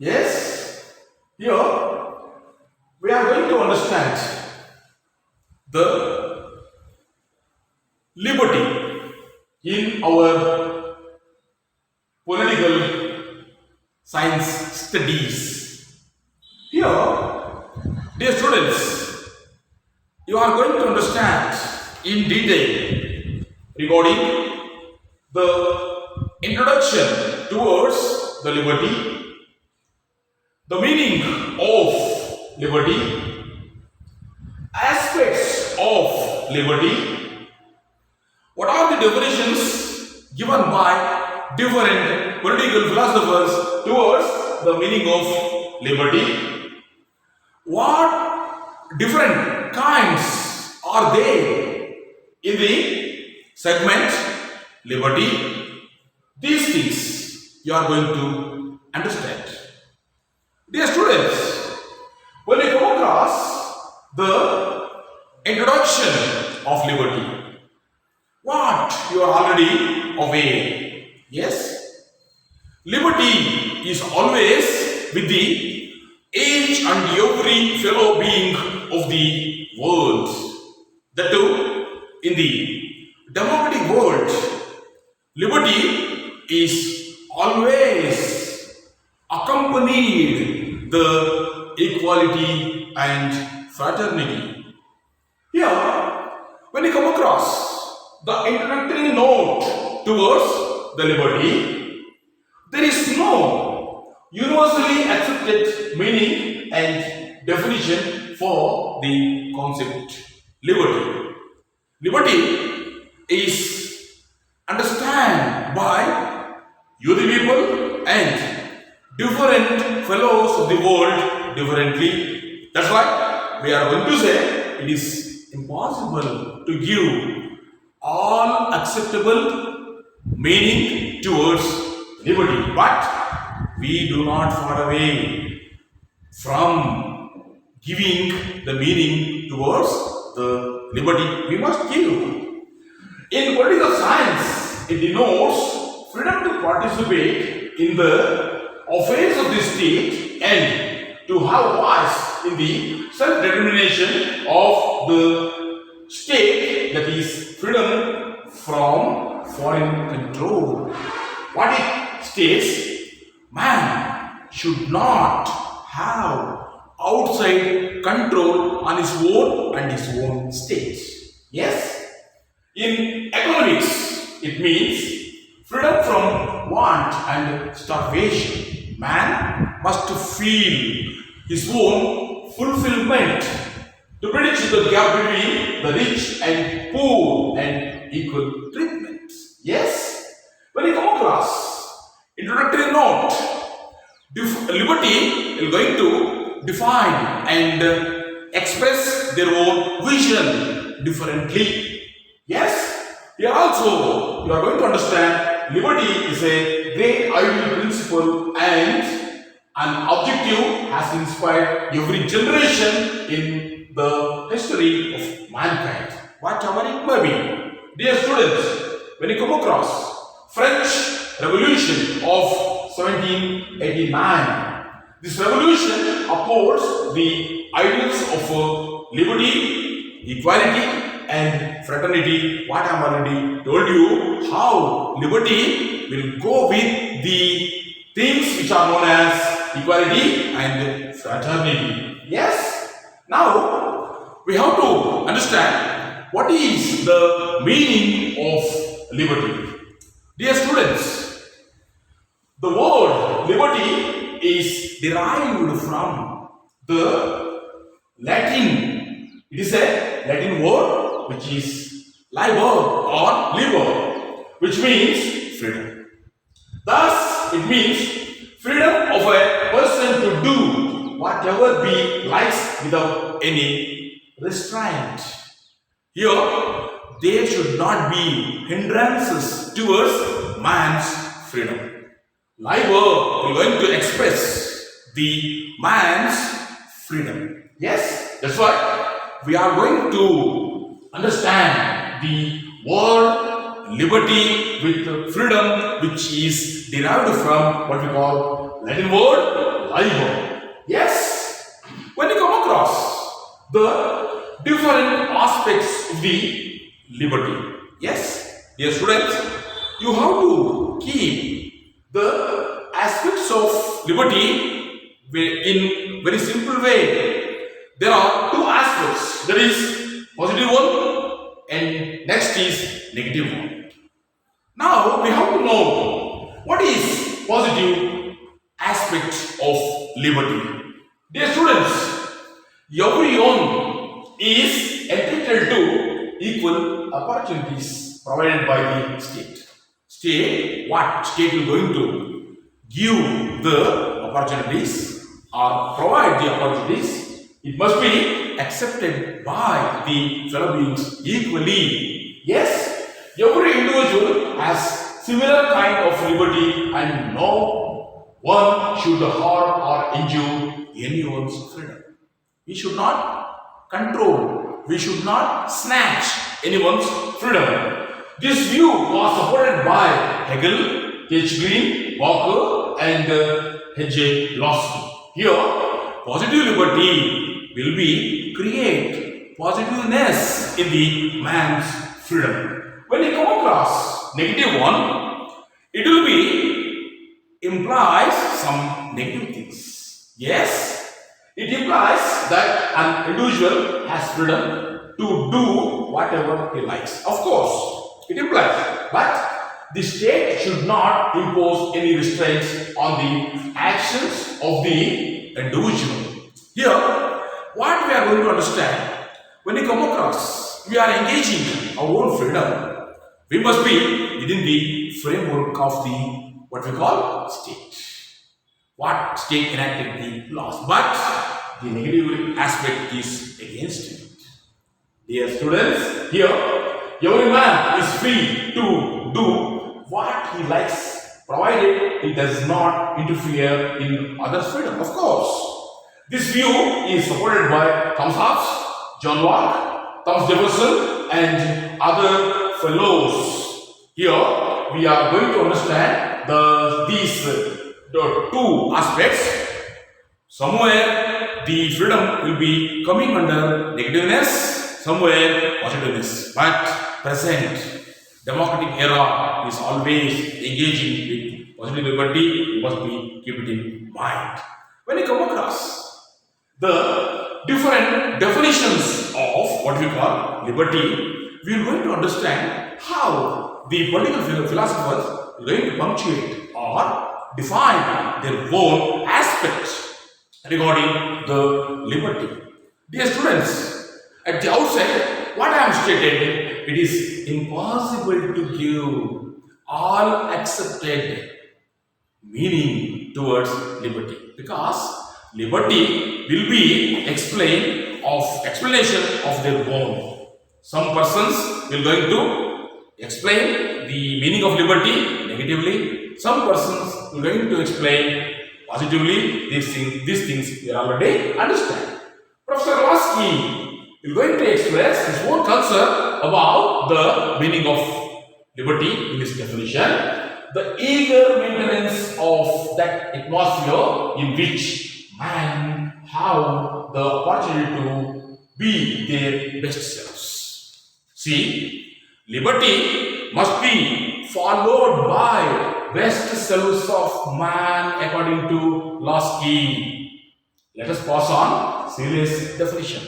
Yes, here we are going to understand the liberty in our political science studies. Here, dear students, you are going to understand in detail regarding the introduction towards the liberty, the meaning of liberty, aspects of liberty, what are the definitions given by different political philosophers towards the meaning of liberty, what different kinds are there in the segment liberty. These things you are going to understand. Dear students, when you come across the introduction of liberty, what you are already aware? Yes, liberty is always with the each and every fellow being of the world. That too, in the democratic world, liberty is always accompanied the equality and fraternity. Here, when you come across the introductory note towards the liberty, there is no universally accepted meaning and definition for the concept liberty. Liberty is understood by you the people and different fellows of the world differently. That's why we are going to say it is impossible to give all acceptable meaning towards liberty, but we do not far away from giving the meaning towards the liberty we must give. In political science, it denotes freedom to participate in the affairs of the state and to have voice in the self-determination of the state, that is freedom from foreign control. What it states, man should not have outside control on his own and his own state. Yes? In economics, it means freedom from want and starvation. Man must feel his own fulfillment to bridge the gap between the rich and poor and equal treatment. Yes? When you come across introductory note, liberty is going to define and express their own vision differently. Yes? Here also you are going to understand liberty is a great ideal principle and an objective has inspired every generation in the history of mankind, whatever it may be. Dear students, when you come across French Revolution of 1789, this revolution upholds the ideals of liberty, equality, and fraternity. What I have already told you, how liberty will go with the things which are known as equality and fraternity. Yes? Now, we have to understand what is the meaning of liberty. Dear students, the word liberty is derived from the Latin. It is a Latin word which is liber or liber, which means freedom. Thus, it means freedom of a person to do whatever he likes without any restraint. Here, there should not be hindrances towards man's freedom. Liber is going to express the man's freedom. Yes, that's why we are going to understand the word liberty with freedom, which is derived from what we call Latin word liber. Yes, when you come across the different aspects of the liberty, yes, dear students, you have to keep the aspects of liberty in very simple way. There are two aspects. That is positive one and next is negative one. Now we have to know what is positive aspect of liberty. Dear students, everyone is entitled to equal opportunities provided by the state. State, what state is going to give the opportunities or provide the opportunities? It must be accepted by the fellow beings equally. Yes, every individual has similar kind of liberty and no one should harm or injure anyone's freedom. We should not control, we should not snatch anyone's freedom. This view was supported by Hegel, H. Green, Walker, and H. Lawson. Here, positive liberty will be create positiveness in the man's freedom. When you come across negative one, it will be implies some negative things. Yes, it implies that an individual has freedom to do whatever he likes. Of course, it implies, but the state should not impose any restraints on the actions of the individual. Here, what we are going to understand, when we come across, we are engaging our own freedom, we must be within the framework of the what we call state. What state enacted the laws, but the negative aspect is against it. Dear students, here every man is free to do what he likes, provided he does not interfere in others' freedom. Of course, this view is supported by Thomas Hobbes, John Locke, Thomas Jefferson, and other fellows. Here we are going to understand these two aspects. Somewhere the freedom will be coming under negativeness, somewhere positiveness. But present democratic era is always engaging with positive liberty. You must be keep it in mind. When you come across the different definitions of what we call liberty, we are going to understand how the political philosophers are going to punctuate or define their own aspects regarding the liberty. Dear students, at the outset, what I am stated, it is impossible to give all accepted meaning towards liberty, because liberty will be explanation of their own. Some persons will going to explain the meaning of liberty negatively. Some persons will going to explain positively. These things we already understand. Professor Lasky is going to express his own concern about the meaning of liberty in this definition. The eager maintenance of that atmosphere in which man have the opportunity to be their best selves. See, liberty must be followed by best selves of man according to Lasky. Let us pass on Seeley's definition.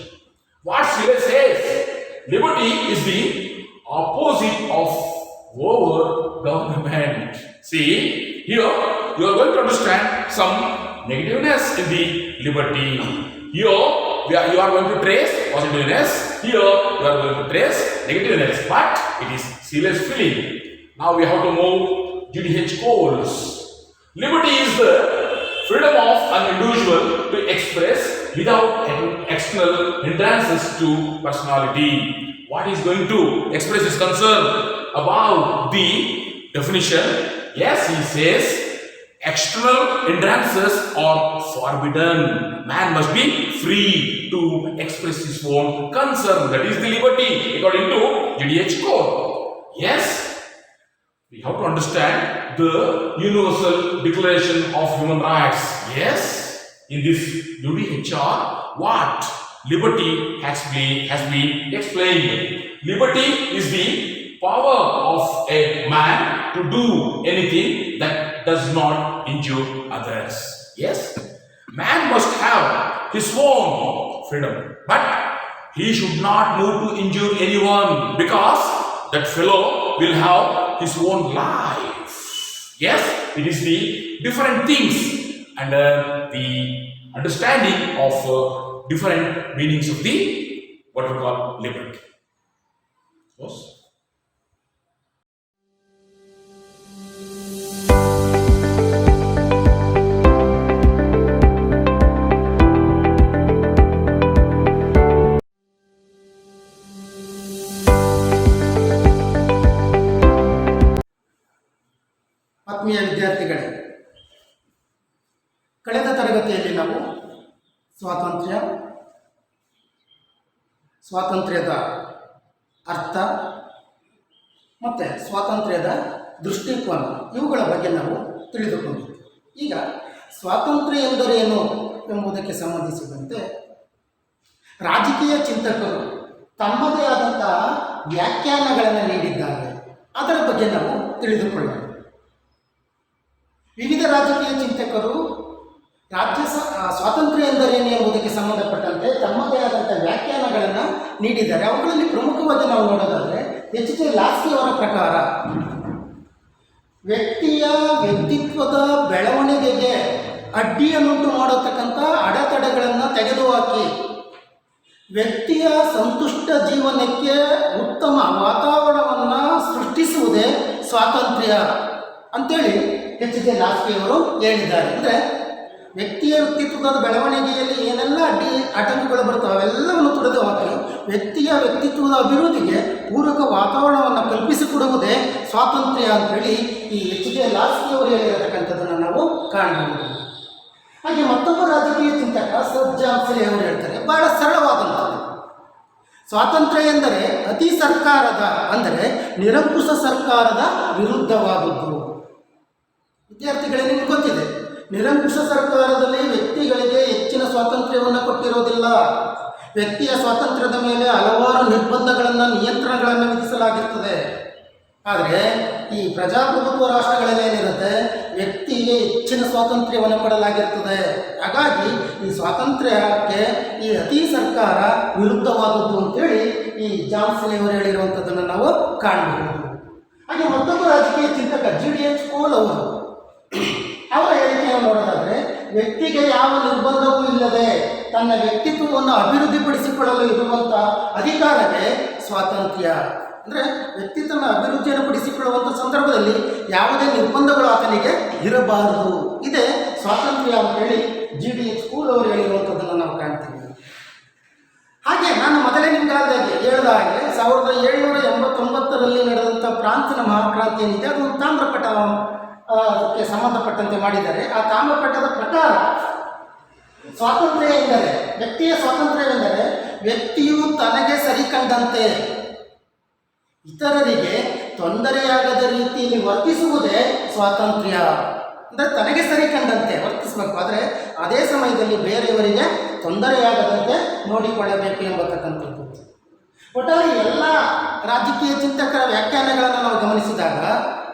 What Seeley says, liberty is the opposite of over government. See, here you are going to understand some negativeness in the liberty. Here you are going to trace positiveness. Here you are going to trace negativeness. But it is Seeley's feeling. Now we have to move G.H. Cole's. Liberty is the freedom of an individual to express without external hindrances to personality. What is going to express his concern about the definition? Yes, he says external hindrances are forbidden. Man must be free to express his own concern. That is the liberty according to G.H. Cole. Yes, we have to understand the Universal Declaration of Human Rights. Yes, in this UDHR, what liberty has been explained. Liberty is the power of a man to do anything that does not injure others. Yes, man must have his own freedom, but he should not move to injure anyone because that fellow will have his own life. Yes, it is the different things and the understanding of different meanings of the what we call liberty. Yes. ಆತ್ಮೀಯ ವಿದ್ಯಾರ್ಥಿಗಳೇ, ಕಳೆದ ತರಗತಿಯಲ್ಲಿ ನಾವು ಸ್ವಾತಂತ್ರ್ಯ, ಸ್ವಾತಂತ್ರ್ಯದ ಅರ್ಥ ಮತ್ತು ಸ್ವಾತಂತ್ರ್ಯದ ದೃಷ್ಟಿಕೋನ ಇವುಗಳ ಬಗ್ಗೆ ನಾವು ತಿಳಿದುಕೊಂಡಿದ್ದೇವೆ. ಈಗ ಸ್ವಾತಂತ್ರ್ಯ ಎಂದರೇನು ಎಂಬುದಕ್ಕೆ ಸಂಬಂಧಿಸಿದಂತೆ ರಾಜಕೀಯ ಚಿಂತಕರು ತಮ್ಮದೇ ಆದಂತಹ ವ್ಯಾಖ್ಯಾನಗಳನ್ನು ನೀಡಿದ್ದಾರೆ. ಅದರ ಬಗ್ಗೆ ನಾವು ತಿಳಿದುಕೊಳ್ಳೋಣ. ವಿವಿಧ ರಾಜಕೀಯ ಚಿಂತಕರು ಸ್ವಾತಂತ್ರ್ಯ ಎಂದರೇನು ಎಂಬುದಕ್ಕೆ ಸಂಬಂಧಪಟ್ಟಂತೆ ತಮ್ಮದೇ ಆದಂಥ ವ್ಯಾಖ್ಯಾನಗಳನ್ನು ನೀಡಿದ್ದಾರೆ. ಅವುಗಳಲ್ಲಿ ಪ್ರಮುಖವಾಗಿ ನಾವು ನೋಡೋದಾದರೆ ಎಚ್ ಜೆ ಲಾಸ್ಕಿ ಅವರ ಪ್ರಕಾರ ವ್ಯಕ್ತಿಯ ವ್ಯಕ್ತಿತ್ವದ ಬೆಳವಣಿಗೆಗೆ ಅಡ್ಡಿಯನ್ನುಂಟು ಮಾಡತಕ್ಕಂಥ ಅಡೆತಡೆಗಳನ್ನು ತೆಗೆದುಹಾಕಿ ವ್ಯಕ್ತಿಯ ಸಂತುಷ್ಟ ಜೀವನಕ್ಕೆ ಉತ್ತಮ ವಾತಾವರಣವನ್ನು ಸೃಷ್ಟಿಸುವುದೇ ಸ್ವಾತಂತ್ರ್ಯ ಅಂತೇಳಿ ಎಚ್ ಜೆ ಲಾಸ್ಕಿ ಅವರು ಹೇಳಿದ್ದಾರೆ. ಅಂದರೆ ವ್ಯಕ್ತಿಯ ವ್ಯಕ್ತಿತ್ವದ ಬೆಳವಣಿಗೆಯಲ್ಲಿ ಏನೆಲ್ಲ ಆಟಂಕಗಳು ಬರ್ತವೆ ಅವೆಲ್ಲವನ್ನು ತೊಡೆದು ಹಾಕಿ ವ್ಯಕ್ತಿಯ ವ್ಯಕ್ತಿತ್ವದ ಅಭಿವೃದ್ಧಿಗೆ ಪೂರಕ ವಾತಾವರಣವನ್ನು ಕಲ್ಪಿಸಿಕೊಡುವುದೇ ಸ್ವಾತಂತ್ರ್ಯ ಅಂತೇಳಿ ಈ ಎಚ್ ಜೆ ಲಾಸ್ಕಿ ಅವರು ಹೇಳಿರತಕ್ಕಂಥದ್ದನ್ನು ನಾವು ಕಾಣಬಹುದು. ಹಾಗೆ ಮತ್ತೊಬ್ಬ ರಾಜಕೀಯ ಚಿಂತಕ ಸರ್ ಜಾನ್ಸನ್ ಅವರು ಹೇಳ್ತಾರೆ, ಬಹಳ ಸರಳವಾದಂಥದ್ದು. ಸ್ವಾತಂತ್ರ್ಯ ಎಂದರೆ ಅತಿ ಸರ್ಕಾರದ ಅಂದರೆ ನಿರಂಕುಶ ಸರ್ಕಾರದ ವಿರುದ್ಧವಾದದ್ದು. ವಿದ್ಯಾರ್ಥಿಗಳೇ, ನಿಮ್ಗೆ ಗೊತ್ತಿದೆ, ನಿರಂಕುಶ ಸರ್ಕಾರದಲ್ಲಿ ವ್ಯಕ್ತಿಗಳಿಗೆ ಹೆಚ್ಚಿನ ಸ್ವಾತಂತ್ರ್ಯವನ್ನು ಕೊಟ್ಟಿರೋದಿಲ್ಲ. ವ್ಯಕ್ತಿಯ ಸ್ವಾತಂತ್ರ್ಯದ ಮೇಲೆ ಹಲವಾರು ನಿರ್ಬಂಧಗಳನ್ನು, ನಿಯಂತ್ರಣಗಳನ್ನು ವಿಧಿಸಲಾಗಿರ್ತದೆ. ಆದರೆ ಈ ಪ್ರಜಾಪ್ರಭುತ್ವ ರಾಷ್ಟ್ರಗಳಲ್ಲಿ ಏನಿರುತ್ತೆ, ವ್ಯಕ್ತಿಗೆ ಹೆಚ್ಚಿನ ಸ್ವಾತಂತ್ರ್ಯವನ್ನು ಕೊಡಲಾಗಿರ್ತದೆ. ಹಾಗಾಗಿ ಈ ಸ್ವಾತಂತ್ರ್ಯಕ್ಕೆ ಈ ಅತಿ ಸರ್ಕಾರ ವಿರುದ್ಧವಾದದ್ದು ಅಂತೇಳಿ ಈ ಜಾನ್ಸನ್ ಅವರು ಹೇಳಿರುವಂಥದ್ದನ್ನು ನಾವು ಕಾಣಬಹುದು. ಹಾಗೆ ಮತ್ತೊಬ್ಬ ರಾಜಕೀಯ ಚಿಂತಕ GDH ಕೋಲ್ ಅವರು ಅವರ ಹೇಳಿಕೆಯನ್ನು ನೋಡೋದಾದರೆ ವ್ಯಕ್ತಿಗೆ ಯಾವ ನಿರ್ಬಂಧವೂ ಇಲ್ಲದೆ ತನ್ನ ವ್ಯಕ್ತಿತ್ವವನ್ನು ಅಭಿವೃದ್ಧಿಪಡಿಸಿಕೊಳ್ಳಲು ಇರುವಂಥ ಅಧಿಕಾರವೇ ಸ್ವಾತಂತ್ರ್ಯ. ಅಂದರೆ ವ್ಯಕ್ತಿ ತನ್ನ ಅಭಿವೃದ್ಧಿಯನ್ನು ಪಡಿಸಿಕೊಳ್ಳುವಂಥ ಸಂದರ್ಭದಲ್ಲಿ ಯಾವುದೇ ನಿರ್ಬಂಧಗಳು ಆತನಿಗೆ ಇರಬಾರದು, ಇದೇ ಸ್ವಾತಂತ್ರ್ಯ ಅಂತೇಳಿ GDH ಕೋಲ್ ಅವರು ಹೇಳಿರುವಂಥದ್ದನ್ನು ನಾವು ಕಾಣ್ತೀವಿ. ಹಾಗೆ ನಾನು ಮೊದಲೇ ನಿಮ್ಗೆ ಹೇಳಿದ ಹಾಗೆ 1789ರಲ್ಲಿ ನಡೆದಂಥ ಫ್ರಾನ್ಸಿನ ಮಹಾಕ್ರಾಂತಿ ಏನಿದೆ ಅದು ತಾಮ್ರಪಟ ಅದಕ್ಕೆ ಸಂಬಂಧಪಟ್ಟಂತೆ ಮಾಡಿದ್ದಾರೆ. ಆ ತಾಮ್ರಪಟ್ಟದ ಪ್ರಕಾರ ಸ್ವಾತಂತ್ರ್ಯ ಎಂದರೆ, ವ್ಯಕ್ತಿಯ ಸ್ವಾತಂತ್ರ್ಯವೆಂದರೆ ವ್ಯಕ್ತಿಯು ತನಗೆ ಸರಿಕಂಡಂತೆ ಇತರರಿಗೆ ತೊಂದರೆಯಾಗದ ರೀತಿಯಲ್ಲಿ ವರ್ತಿಸುವುದೇ ಸ್ವಾತಂತ್ರ್ಯ. ಅಂದರೆ ತನಗೆ ಸರಿಕಂಡಂತೆ ವರ್ತಿಸಬೇಕು, ಆದರೆ ಅದೇ ಸಮಯದಲ್ಲಿ ಬೇರೆಯವರಿಗೆ ತೊಂದರೆಯಾಗದಂತೆ ನೋಡಿಕೊಳ್ಳಬೇಕು ಎಂಬತಕ್ಕಂಥದ್ದು. ಒಟ್ಟಾರೆ ಎಲ್ಲ ರಾಜಕೀಯ ಚಿಂತಕರ ವ್ಯಾಖ್ಯಾನಗಳನ್ನು ನಾವು ಗಮನಿಸಿದಾಗ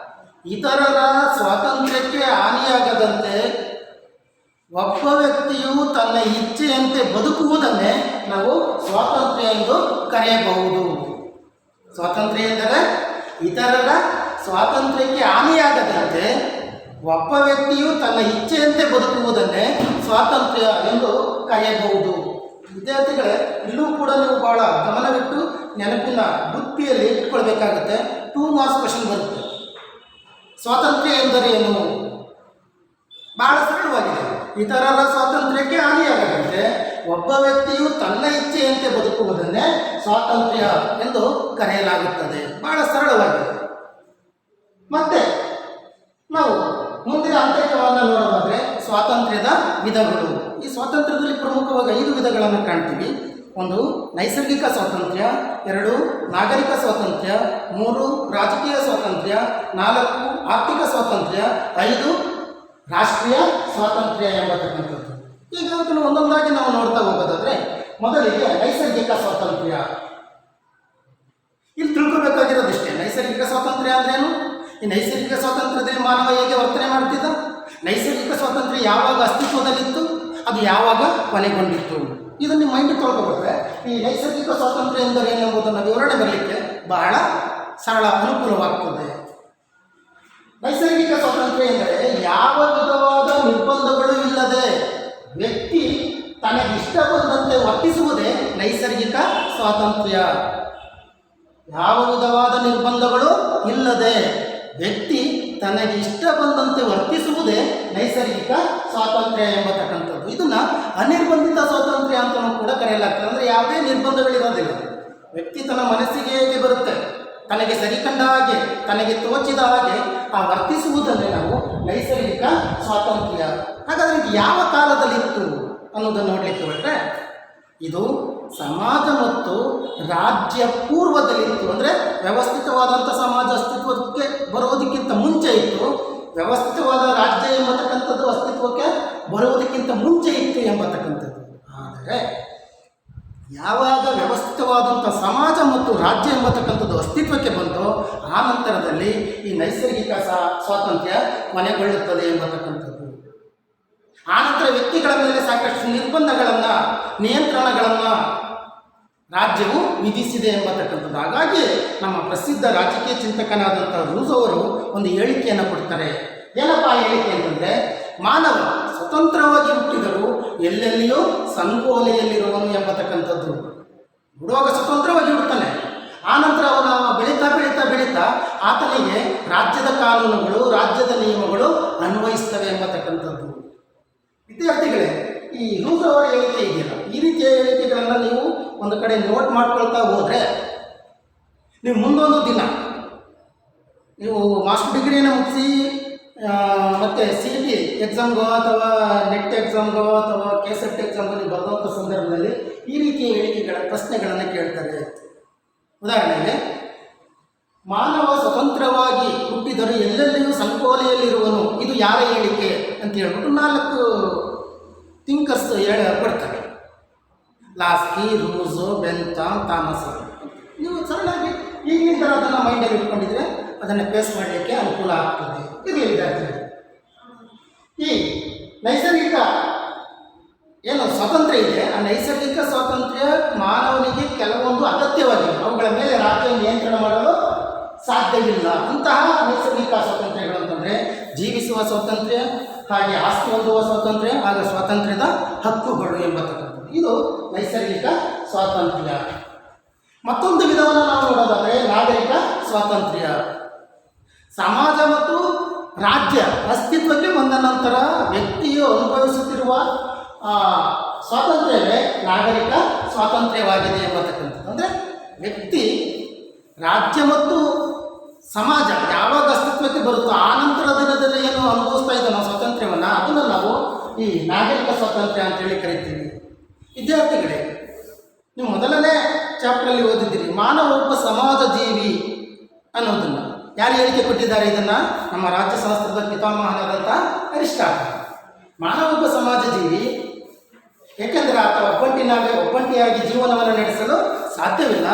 ಇತರರ ಸ್ವಾತಂತ್ರ್ಯಕ್ಕೆ ಹಾನಿಯಾಗದಂತೆ ಒಬ್ಬ ವ್ಯಕ್ತಿಯು ತನ್ನ ಇಚ್ಛೆಯಂತೆ ಬದುಕುವುದನ್ನೇ ನಾವು ಸ್ವಾತಂತ್ರ್ಯ ಎಂದು ಕರೆಯಬಹುದು. ಸ್ವಾತಂತ್ರ್ಯ ಎಂದರೆ ಇತರರ ಸ್ವಾತಂತ್ರ್ಯಕ್ಕೆ ಹಾನಿಯಾಗದಂತೆ ಒಬ್ಬ ವ್ಯಕ್ತಿಯು ತನ್ನ ಇಚ್ಛೆಯಂತೆ ಬದುಕುವುದನ್ನೇ ಸ್ವಾತಂತ್ರ್ಯ ಎಂದು ಕರೆಯಬಹುದು. ವಿದ್ಯಾರ್ಥಿಗಳೇ, ಇಲ್ಲೂ ಕೂಡ ನೀವು ಭಾಳ ಗಮನವಿಟ್ಟು ನೆನಪಿನ ಬುದ್ಧಿಯಲ್ಲಿ ಇಟ್ಕೊಳ್ಬೇಕಾಗುತ್ತೆ. 2 ಮಾರ್ಕ್ಸ್ ಕ್ವೆಶ್ಚನ್ ಬರುತ್ತೆ. ಸ್ವಾತಂತ್ರ್ಯ ಎಂದರೇನು? ಬಹಳ ಸರಳವಾಗಿದೆ. ಇತರರ ಸ್ವಾತಂತ್ರ್ಯಕ್ಕೆ ಹಾನಿಯಾಗದಂತೆ ಒಬ್ಬ ವ್ಯಕ್ತಿಯು ತನ್ನ ಇಚ್ಛೆಯಂತೆ ಬದುಕುವುದನ್ನೇ ಸ್ವಾತಂತ್ರ್ಯ ಎಂದು ಕರೆಯಲಾಗುತ್ತದೆ. ಬಹಳ ಸರಳವಾಗಿದೆ. ಮತ್ತೆ ನಾವು ಮುಂದಿನ ಹಂತವನ್ನು ನೋಡೋದಾದರೆ ಸ್ವಾತಂತ್ರ್ಯದ ವಿಧಗಳು. ಈ ಸ್ವಾತಂತ್ರ್ಯದಲ್ಲಿ ಪ್ರಮುಖವಾಗಿ 5 ವಿಧಗಳನ್ನು ಕಾಣ್ತೀವಿ. 1 ನೈಸರ್ಗಿಕ ಸ್ವಾತಂತ್ರ್ಯ, 2 ನಾಗರಿಕ ಸ್ವಾತಂತ್ರ್ಯ, 3 ರಾಜಕೀಯ ಸ್ವಾತಂತ್ರ್ಯ, 4 ಆರ್ಥಿಕ ಸ್ವಾತಂತ್ರ್ಯ, 5 ರಾಷ್ಟ್ರೀಯ ಸ್ವಾತಂತ್ರ್ಯ ಎಂಬತಕ್ಕಂಥದ್ದು. ಈಗ ಅದನ್ನು ಒಂದೊಂದಾಗಿ ನಾವು ನೋಡ್ತಾ ಹೋಗೋದಾದರೆ ಮೊದಲಿಗೆ ನೈಸರ್ಗಿಕ ಸ್ವಾತಂತ್ರ್ಯ. ಇಲ್ಲಿ ತಿಳ್ಕೊಬೇಕಾಗಿರೋದಿಷ್ಟೇ. ನೈಸರ್ಗಿಕ ಸ್ವಾತಂತ್ರ್ಯ ಅಂದ್ರೇನು? ಈ ನೈಸರ್ಗಿಕ ಸ್ವಾತಂತ್ರ್ಯದಲ್ಲಿ ಮಾನವ ಹೇಗೆ ವರ್ತನೆ ಮಾಡ್ತಿದ್ದ? ನೈಸರ್ಗಿಕ ಸ್ವಾತಂತ್ರ್ಯ ಸ್ವಾತಂತ್ರ್ಯ ಯಾವಾಗ ಅಸ್ತಿತ್ವದಲ್ಲಿತ್ತು, ಅದು ಯಾವಾಗ ಕೊನೆಗೊಂಡಿತ್ತು, ಇದನ್ನು ನಿಮ್ಮ ಮೈಂಡ್ ತೊಳ್ಕೊಬಿಟ್ರೆ ಈ ನೈಸರ್ಗಿಕ ಸ್ವಾತಂತ್ರ್ಯ ಎಂದರೆ ಏನೆಂಬುದನ್ನು ವಿವರಣೆ ಬರಲಿಕ್ಕೆ ಬಹಳ ಸರಳ ಅನುಕೂಲವಾಗ್ತದೆ. ನೈಸರ್ಗಿಕ ಸ್ವಾತಂತ್ರ್ಯ ಎಂದರೆ ಯಾವ ವಿಧವಾದ ನಿರ್ಬಂಧಗಳು ಇಲ್ಲದೆ ವ್ಯಕ್ತಿ ತನಗಿಷ್ಟ ಬಂದಂತೆ ವರ್ತಿಸುವುದೇ ನೈಸರ್ಗಿಕ ಸ್ವಾತಂತ್ರ್ಯ. ಯಾವ ವಿಧವಾದ ನಿರ್ಬಂಧಗಳು ಇಲ್ಲದೆ ವ್ಯಕ್ತಿ ತನಗೆ ಇಷ್ಟ ಬಂದಂತೆ ವರ್ತಿಸುವುದೇ ನೈಸರ್ಗಿಕ ಸ್ವಾತಂತ್ರ್ಯ ಎಂಬತಕ್ಕಂಥದ್ದು. ಇದನ್ನ ಅನಿರ್ಬಂಧಿತ ಸ್ವಾತಂತ್ರ್ಯ ಅಂತಲೂ ಕೂಡ ಕರೆಯಲಾಗ್ತದೆ. ಅಂದರೆ ಯಾವುದೇ ನಿರ್ಬಂಧಗಳಿರೋದಿಲ್ಲ, ವ್ಯಕ್ತಿ ತನ್ನ ಮನಸ್ಸಿಗೆ ಹೇಗೆ ಬರುತ್ತೆ, ತನಗೆ ಸರಿಕಂಡ ಹಾಗೆ, ತನಗೆ ತೋಚಿದ ಹಾಗೆ ಆ ವರ್ತಿಸುವುದನ್ನೇ ನಾವು ನೈಸರ್ಗಿಕ ಸ್ವಾತಂತ್ರ್ಯ. ಹಾಗಾದರೆ ಇದು ಯಾವ ಕಾಲದಲ್ಲಿತ್ತು ಅನ್ನೋದನ್ನು ನೋಡಲಿಕ್ಕೆ ಹೊರಟ್ರೆ, ಇದು ಸಮಾಜ ಮತ್ತು ರಾಜ್ಯ ಪೂರ್ವದಲ್ಲಿತ್ತು. ಅಂದರೆ ವ್ಯವಸ್ಥಿತವಾದಂಥ ಸಮಾಜ ಅಸ್ತಿತ್ವಕ್ಕೆ ಬರೋದಕ್ಕಿಂತ ಮುಂಚೆ ಇತ್ತು, ವ್ಯವಸ್ಥಿತವಾದ ರಾಜ್ಯ ಎಂಬತಕ್ಕಂಥದ್ದು ಅಸ್ತಿತ್ವಕ್ಕೆ ಬರುವುದಕ್ಕಿಂತ ಮುಂಚೆ ಇತ್ತು ಎಂಬತಕ್ಕಂಥದ್ದು. ಆದರೆ ಯಾವಾಗ ವ್ಯವಸ್ಥಿತವಾದಂಥ ಸಮಾಜ ಮತ್ತು ರಾಜ್ಯ ಎಂಬತಕ್ಕಂಥದ್ದು ಅಸ್ತಿತ್ವಕ್ಕೆ ಬಂತು, ಆ ನಂತರದಲ್ಲಿ ಈ ನೈಸರ್ಗಿಕ ಸ್ವಾತಂತ್ರ್ಯ ಕೊನೆಗೊಳ್ಳುತ್ತದೆ ಎಂಬತಕ್ಕಂಥದ್ದು. ಆನಂತರ ವ್ಯಕ್ತಿಗಳ ಮೇಲೆ ಸಾಕಷ್ಟು ನಿರ್ಬಂಧಗಳನ್ನು, ನಿಯಂತ್ರಣಗಳನ್ನು ರಾಜ್ಯವು ವಿಧಿಸಿದೆ ಎಂಬತಕ್ಕಂಥದ್ದು. ಹಾಗಾಗಿ ನಮ್ಮ ಪ್ರಸಿದ್ಧ ರಾಜಕೀಯ ಚಿಂತಕನಾದಂಥ ರೂಸ್ ಅವರು ಒಂದು ಹೇಳಿಕೆಯನ್ನು ಕೊಡ್ತಾರೆ. ಏನಪ್ಪ ಆ ಹೇಳಿಕೆ ಅಂತಂದರೆ, ಮಾನವ ಸ್ವತಂತ್ರವಾಗಿ ಹುಟ್ಟಿದರೂ ಎಲ್ಲೆಲ್ಲಿಯೂ ಸಂಕೋಲೆಯಲ್ಲಿರುವನು ಎಂಬತಕ್ಕಂಥದ್ದು. ಹುಡುವಾಗ ಸ್ವತಂತ್ರವಾಗಿ ಹುಡ್ತಾನೆ, ಆನಂತರ ಅವನು ಬೆಳೀತಾ ಬೆಳೀತಾ ಬೆಳೀತಾ ಆತನಿಗೆ ರಾಜ್ಯದ ಕಾನೂನುಗಳು, ರಾಜ್ಯದ ನಿಯಮಗಳು ಅನ್ವಯಿಸ್ತವೆ ಎಂಬತಕ್ಕಂಥದ್ದು. ವಿದ್ಯಾರ್ಥಿಗಳೇ, ಈ ರೂಸ್ ಅವರ ಹೇಳಿಕೆ ಇದೆಯಲ್ಲ, ಈ ರೀತಿಯ ಹೇಳಿಕೆಗಳನ್ನು ನೀವು ಒಂದು ಕಡೆ ನೋಟ್ ಮಾಡ್ಕೊಳ್ತಾ ಹೋದರೆ ನೀವು ಮುಂದೊಂದು ದಿನ ನೀವು ಮಾಸ್ಟರ್ ಡಿಗ್ರಿಯನ್ನು ಮುಗಿಸಿ ಮತ್ತು CET ಎಕ್ಸಾಮ್ಗೋ ಅಥವಾ ನೆಟ್ ಎಕ್ಸಾಮ್ಗೋ ಅಥವಾ KSET ಎಕ್ಸಾಮ್ಗೋ ನೀವು ಬರೆದಂಥ ಸಂದರ್ಭದಲ್ಲಿ ಈ ರೀತಿಯ ಹೇಳಿಕೆಗಳ ಪ್ರಶ್ನೆಗಳನ್ನು ಕೇಳ್ತಾರೆ. ಉದಾಹರಣೆಗೆ, ಮಾನವ ಸ್ವತಂತ್ರವಾಗಿ ಹುಟ್ಟಿದರೂ ಎಲ್ಲೆಲ್ಲಿಯೂ ಸಂಕೋಲೆಯಲ್ಲಿರುವನು, ಇದು ಯಾರ ಹೇಳಿಕೆ ಅಂತ ಹೇಳ್ಬಿಟ್ಟು 4 ಥಿಂಕರ್ಸ್ ಕೊಡ್ತಾರೆ. Laski, Rousseau, Bentham, Thomas. ನೀವು ಸರಳಾಗಿ ಈಗಿನಿಂದ ಅದನ್ನು ಮೈಂಡಲ್ಲಿ ಇಟ್ಕೊಂಡಿದ್ರೆ ಅದನ್ನು ಫೇಸ್ ಮಾಡಲಿಕ್ಕೆ ಅನುಕೂಲ ಆಗ್ತದೆ. ಇದು ವಿದ್ಯಾರ್ಥಿಗಳು, ಈ ನೈಸರ್ಗಿಕ ಏನು ಸ್ವಾತಂತ್ರ್ಯ ಇದೆ, ಆ ನೈಸರ್ಗಿಕ ಸ್ವಾತಂತ್ರ್ಯ ಮಾನವನಿಗೆ ಕೆಲವೊಂದು ಅಗತ್ಯವಾಗಿದೆ. ಅವುಗಳ ಮೇಲೆ ರಾಜ್ಯ ನಿಯಂತ್ರಣ ಮಾಡಲು ಸಾಧ್ಯವಿಲ್ಲ. ಅಂತಹ ನೈಸರ್ಗಿಕ ಸ್ವಾತಂತ್ರ್ಯಗಳು ಅಂತಂದರೆ ಜೀವಿಸುವ ಸ್ವಾತಂತ್ರ್ಯ, ಹಾಗೆ ಆಸ್ತಿ ಹೊಂದುವ ಸ್ವಾತಂತ್ರ್ಯ, ಹಾಗೂ ಸ್ವಾತಂತ್ರ್ಯದ ಹಕ್ಕುಗಳು ಎಂಬತಕ್ಕಂಥದ್ದು. ಇದು ನೈಸರ್ಗಿಕ ಸ್ವಾತಂತ್ರ್ಯ. ಮತ್ತೊಂದು ವಿಧವನ್ನು ನಾವು ನೋಡೋದಾದರೆ ನಾಗರಿಕ ಸ್ವಾತಂತ್ರ್ಯ. ಸಮಾಜ ಮತ್ತು ರಾಜ್ಯ ಅಸ್ತಿತ್ವಕ್ಕೆ ಬಂದ ನಂತರ ವ್ಯಕ್ತಿಯು ಅನುಭವಿಸುತ್ತಿರುವ ಸ್ವಾತಂತ್ರ್ಯವೇ ನಾಗರಿಕ ಸ್ವಾತಂತ್ರ್ಯವಾಗಿದೆ ಎಂಬತಕ್ಕಂಥದ್ದು. ಅಂದರೆ ವ್ಯಕ್ತಿ, ರಾಜ್ಯ ಮತ್ತು ಸಮಾಜ ಯಾವಾಗ ಅಸ್ತಿತ್ವಕ್ಕೆ ಬರುತ್ತೋ ಆ ನಂತರ ದಿನದಲ್ಲಿ ಏನು ಅನುಭವಿಸ್ತಾ ಇದ್ದ ನಾವು ಸ್ವಾತಂತ್ರ್ಯವನ್ನು, ಅದನ್ನು ನಾವು ಈ ನಾಗರಿಕ ಸ್ವಾತಂತ್ರ್ಯ ಅಂತೇಳಿ ಕರಿತೀವಿ. ವಿದ್ಯಾರ್ಥಿಗಳೇ, ನೀವು ಮೊದಲನೇ ಚಾಪ್ಟರಲ್ಲಿ ಓದಿದ್ದೀರಿ ಮಾನವ ಒಬ್ಬ ಸಮಾಜ ಜೀವಿ ಅನ್ನೋದನ್ನು. ಯಾರು ಹೇಳಿಕೆ ಕೊಟ್ಟಿದ್ದಾರೆ ಇದನ್ನು? ನಮ್ಮ ರಾಜ್ಯಶಾಸ್ತ್ರದ ಪಿತಾಮಹನಾದಂಥ ಅರಿಸ್ಟಾಟಲ್. ಮಾನವ ಒಬ್ಬ ಸಮಾಜ ಜೀವಿ, ಏಕೆಂದರೆ ಆತ ಒಬ್ಬಂಟಿಯಾಗಿ ಜೀವನವನ್ನು ನಡೆಸಲು ಸಾಧ್ಯವಿಲ್ಲ.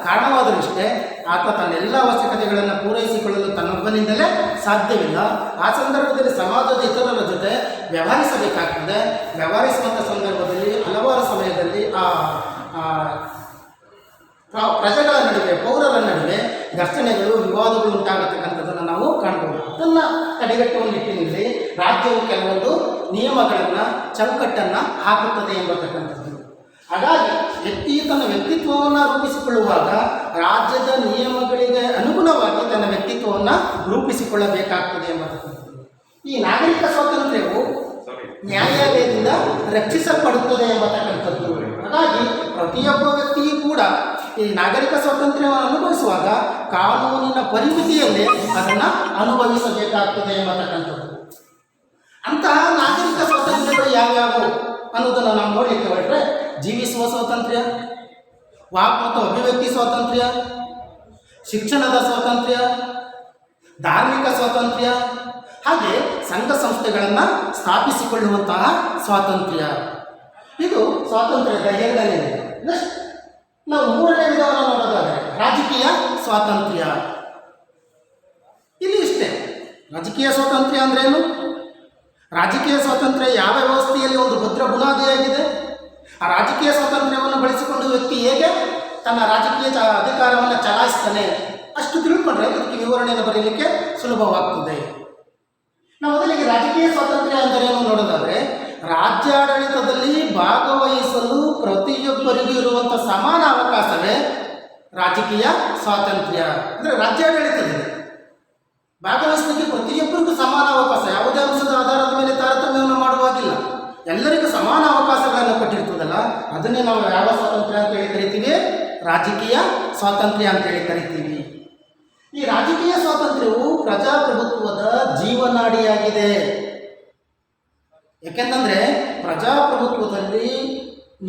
ಕಾರಣವಾದರೂ ಇಷ್ಟೇ, ಆತ ತನ್ನೆಲ್ಲ ಅವಶ್ಯಕತೆಗಳನ್ನು ಪೂರೈಸಿಕೊಳ್ಳಲು ತನ್ನೊಬ್ಬನಿಂದಲೇ ಸಾಧ್ಯವಿಲ್ಲ. ಆ ಸಂದರ್ಭದಲ್ಲಿ ಸಮಾಜದ ಇತರರ ಜೊತೆ ವ್ಯವಹರಿಸಬೇಕಾಗ್ತದೆ. ವ್ಯವಹರಿಸುವಂಥ ಸಂದರ್ಭದಲ್ಲಿ ಹಲವಾರು ಸಮಯದಲ್ಲಿ ಪ್ರಜೆಗಳ ನಡುವೆ, ಪೌರರ ನಡುವೆ ಘರ್ಷಣೆಗಳು, ವಿವಾದಗಳು ಉಂಟಾಗತಕ್ಕಂಥದ್ದನ್ನು ನಾವು ಕಾಣ್ಬೋದು. ಅದನ್ನು ತಡೆಗಟ್ಟುವ ನಿಟ್ಟಿನಲ್ಲಿ ರಾಜ್ಯವು ಕೆಲವೊಂದು ನಿಯಮಗಳನ್ನು, ಚೌಕಟ್ಟನ್ನು ಹಾಕುತ್ತದೆ ಎಂಬತಕ್ಕಂಥದ್ದು. ಹಾಗಾಗಿ ವ್ಯಕ್ತಿಯು ತನ್ನ ವ್ಯಕ್ತಿತ್ವವನ್ನು ರೂಪಿಸಿಕೊಳ್ಳುವಾಗ ರಾಜ್ಯದ ನಿಯಮಗಳಿಗೆ ಅನುಗುಣವಾಗಿ ತನ್ನ ವ್ಯಕ್ತಿತ್ವವನ್ನು ರೂಪಿಸಿಕೊಳ್ಳಬೇಕಾಗ್ತದೆ ಎಂಬತಕ್ಕಂಥದ್ದು. ಈ ನಾಗರಿಕ ಸ್ವಾತಂತ್ರ್ಯವು ನ್ಯಾಯಾಲಯದಿಂದ ರಕ್ಷಿಸಲ್ಪಡುತ್ತದೆ ಎಂಬತಕ್ಕಂಥದ್ದು. ಹಾಗಾಗಿ ಪ್ರತಿಯೊಬ್ಬ ವ್ಯಕ್ತಿಯೂ ಕೂಡ ಈ ನಾಗರಿಕ ಸ್ವಾತಂತ್ರ್ಯವನ್ನು ಅನುಭವಿಸುವಾಗ ಕಾನೂನಿನ ಪರಿಮಿತಿಯಲ್ಲೇ ಅದನ್ನು ಅನುಭವಿಸಬೇಕಾಗ್ತದೆ ಎಂಬತಕ್ಕಂಥದ್ದು. ಅಂತಹ ನಾಗರಿಕ ಸ್ವಾತಂತ್ರ್ಯಗಳು ಯಾವ್ಯಾವು ಅನ್ನೋದನ್ನು ನಾವು ನೋಡಲಿಕ್ಕೆ ಹೊರಟ್ರೆ, ಜೀವಿಸುವ ಸ್ವಾತಂತ್ರ್ಯ, ವಾಕ್ ಮತ್ತು ಅಭಿವ್ಯಕ್ತಿ ಸ್ವಾತಂತ್ರ್ಯ, ಶಿಕ್ಷಣದ ಸ್ವಾತಂತ್ರ್ಯ, ಧಾರ್ಮಿಕ ಸ್ವಾತಂತ್ರ್ಯ, ಹಾಗೆ ಸಂಘ ಸಂಸ್ಥೆಗಳನ್ನು ಸ್ಥಾಪಿಸಿಕೊಳ್ಳುವಂತಹ ಸ್ವಾತಂತ್ರ್ಯ. ಇದು ಸ್ವಾತಂತ್ರ್ಯದ 2ನೇ ವಿಧ. ನಾವು 3ನೇ ವಿಧವನ್ನು ನೋಡೋದಾದರೆ ರಾಜಕೀಯ ಸ್ವಾತಂತ್ರ್ಯ. ಇಲ್ಲಿ ಇಷ್ಟೇ, ರಾಜಕೀಯ ಸ್ವಾತಂತ್ರ್ಯ ಅಂದ್ರೇನು? ರಾಜಕೀಯ ಸ್ವಾತಂತ್ರ್ಯ ಯಾವ ವ್ಯವಸ್ಥೆಯಲ್ಲಿ ಒಂದು ಭದ್ರ ಬುನಾದಿಯಾಗಿದೆ. ಆ ರಾಜಕೀಯ ಸ್ವಾತಂತ್ರ್ಯವನ್ನು ಬಳಸಿಕೊಂಡು ವ್ಯಕ್ತಿ ಹೇಗೆ ತನ್ನ ರಾಜಕೀಯ ಅಧಿಕಾರವನ್ನು ಚಲಾಯಿಸ್ತಾನೆ ಅಷ್ಟು ತಿಳ್ಕೊಂಡ್ರೆ ಇದಕ್ಕೆ ವಿವರಣೆಯನ್ನು ಬರೀಲಿಕ್ಕೆ ಸುಲಭವಾಗ್ತದೆ. ನಾವು ಮೊದಲಿಗೆ ರಾಜಕೀಯ ಸ್ವಾತಂತ್ರ್ಯ ಅಂದರೆ ಏನು ನೋಡೋದಾದರೆ, ರಾಜ್ಯಾಡಳಿತದಲ್ಲಿ ಭಾಗವಹಿಸಲು ಪ್ರತಿಯೊಬ್ಬರಿಗೂ ಇರುವಂಥ ಸಮಾನ ಅವಕಾಶವೇ ರಾಜಕೀಯ ಸ್ವಾತಂತ್ರ್ಯ. ಅಂದರೆ ರಾಜ್ಯಾಡಳಿತದಲ್ಲಿ ಭಾಗವಹಿಸಲಿಕ್ಕೆ ಪ್ರತಿಯೊಬ್ಬರಿಗೂ ಸಮಾನ ಅವಕಾಶ, ಯಾವುದೇ ಅಂಶದ ಆಧಾರದ ಮೇಲೆ ತಾರತಮ್ಯವನ್ನು ಮಾಡುವಾಗಿಲ್ಲ, ಎಲ್ಲರಿಗೂ ಸಮಾನ ಅವಕಾಶಗಳನ್ನು ಕೊಟ್ಟಿರ್ತದಲ್ಲ, ಅದನ್ನೇ ನಾವು ಯಾವ ಸ್ವಾತಂತ್ರ್ಯ ಅಂತ ಹೇಳಿ ಕರಿತೀವಿ? ರಾಜಕೀಯ ಸ್ವಾತಂತ್ರ್ಯ ಅಂತೇಳಿ ಕರಿತೀವಿ. ಈ ರಾಜಕೀಯ ಸ್ವಾತಂತ್ರ್ಯವು ಪ್ರಜಾಪ್ರಭುತ್ವದ ಜೀವನಾಡಿಯಾಗಿದೆ. ಯಾಕೆಂತಂದರೆ ಪ್ರಜಾಪ್ರಭುತ್ವದಲ್ಲಿ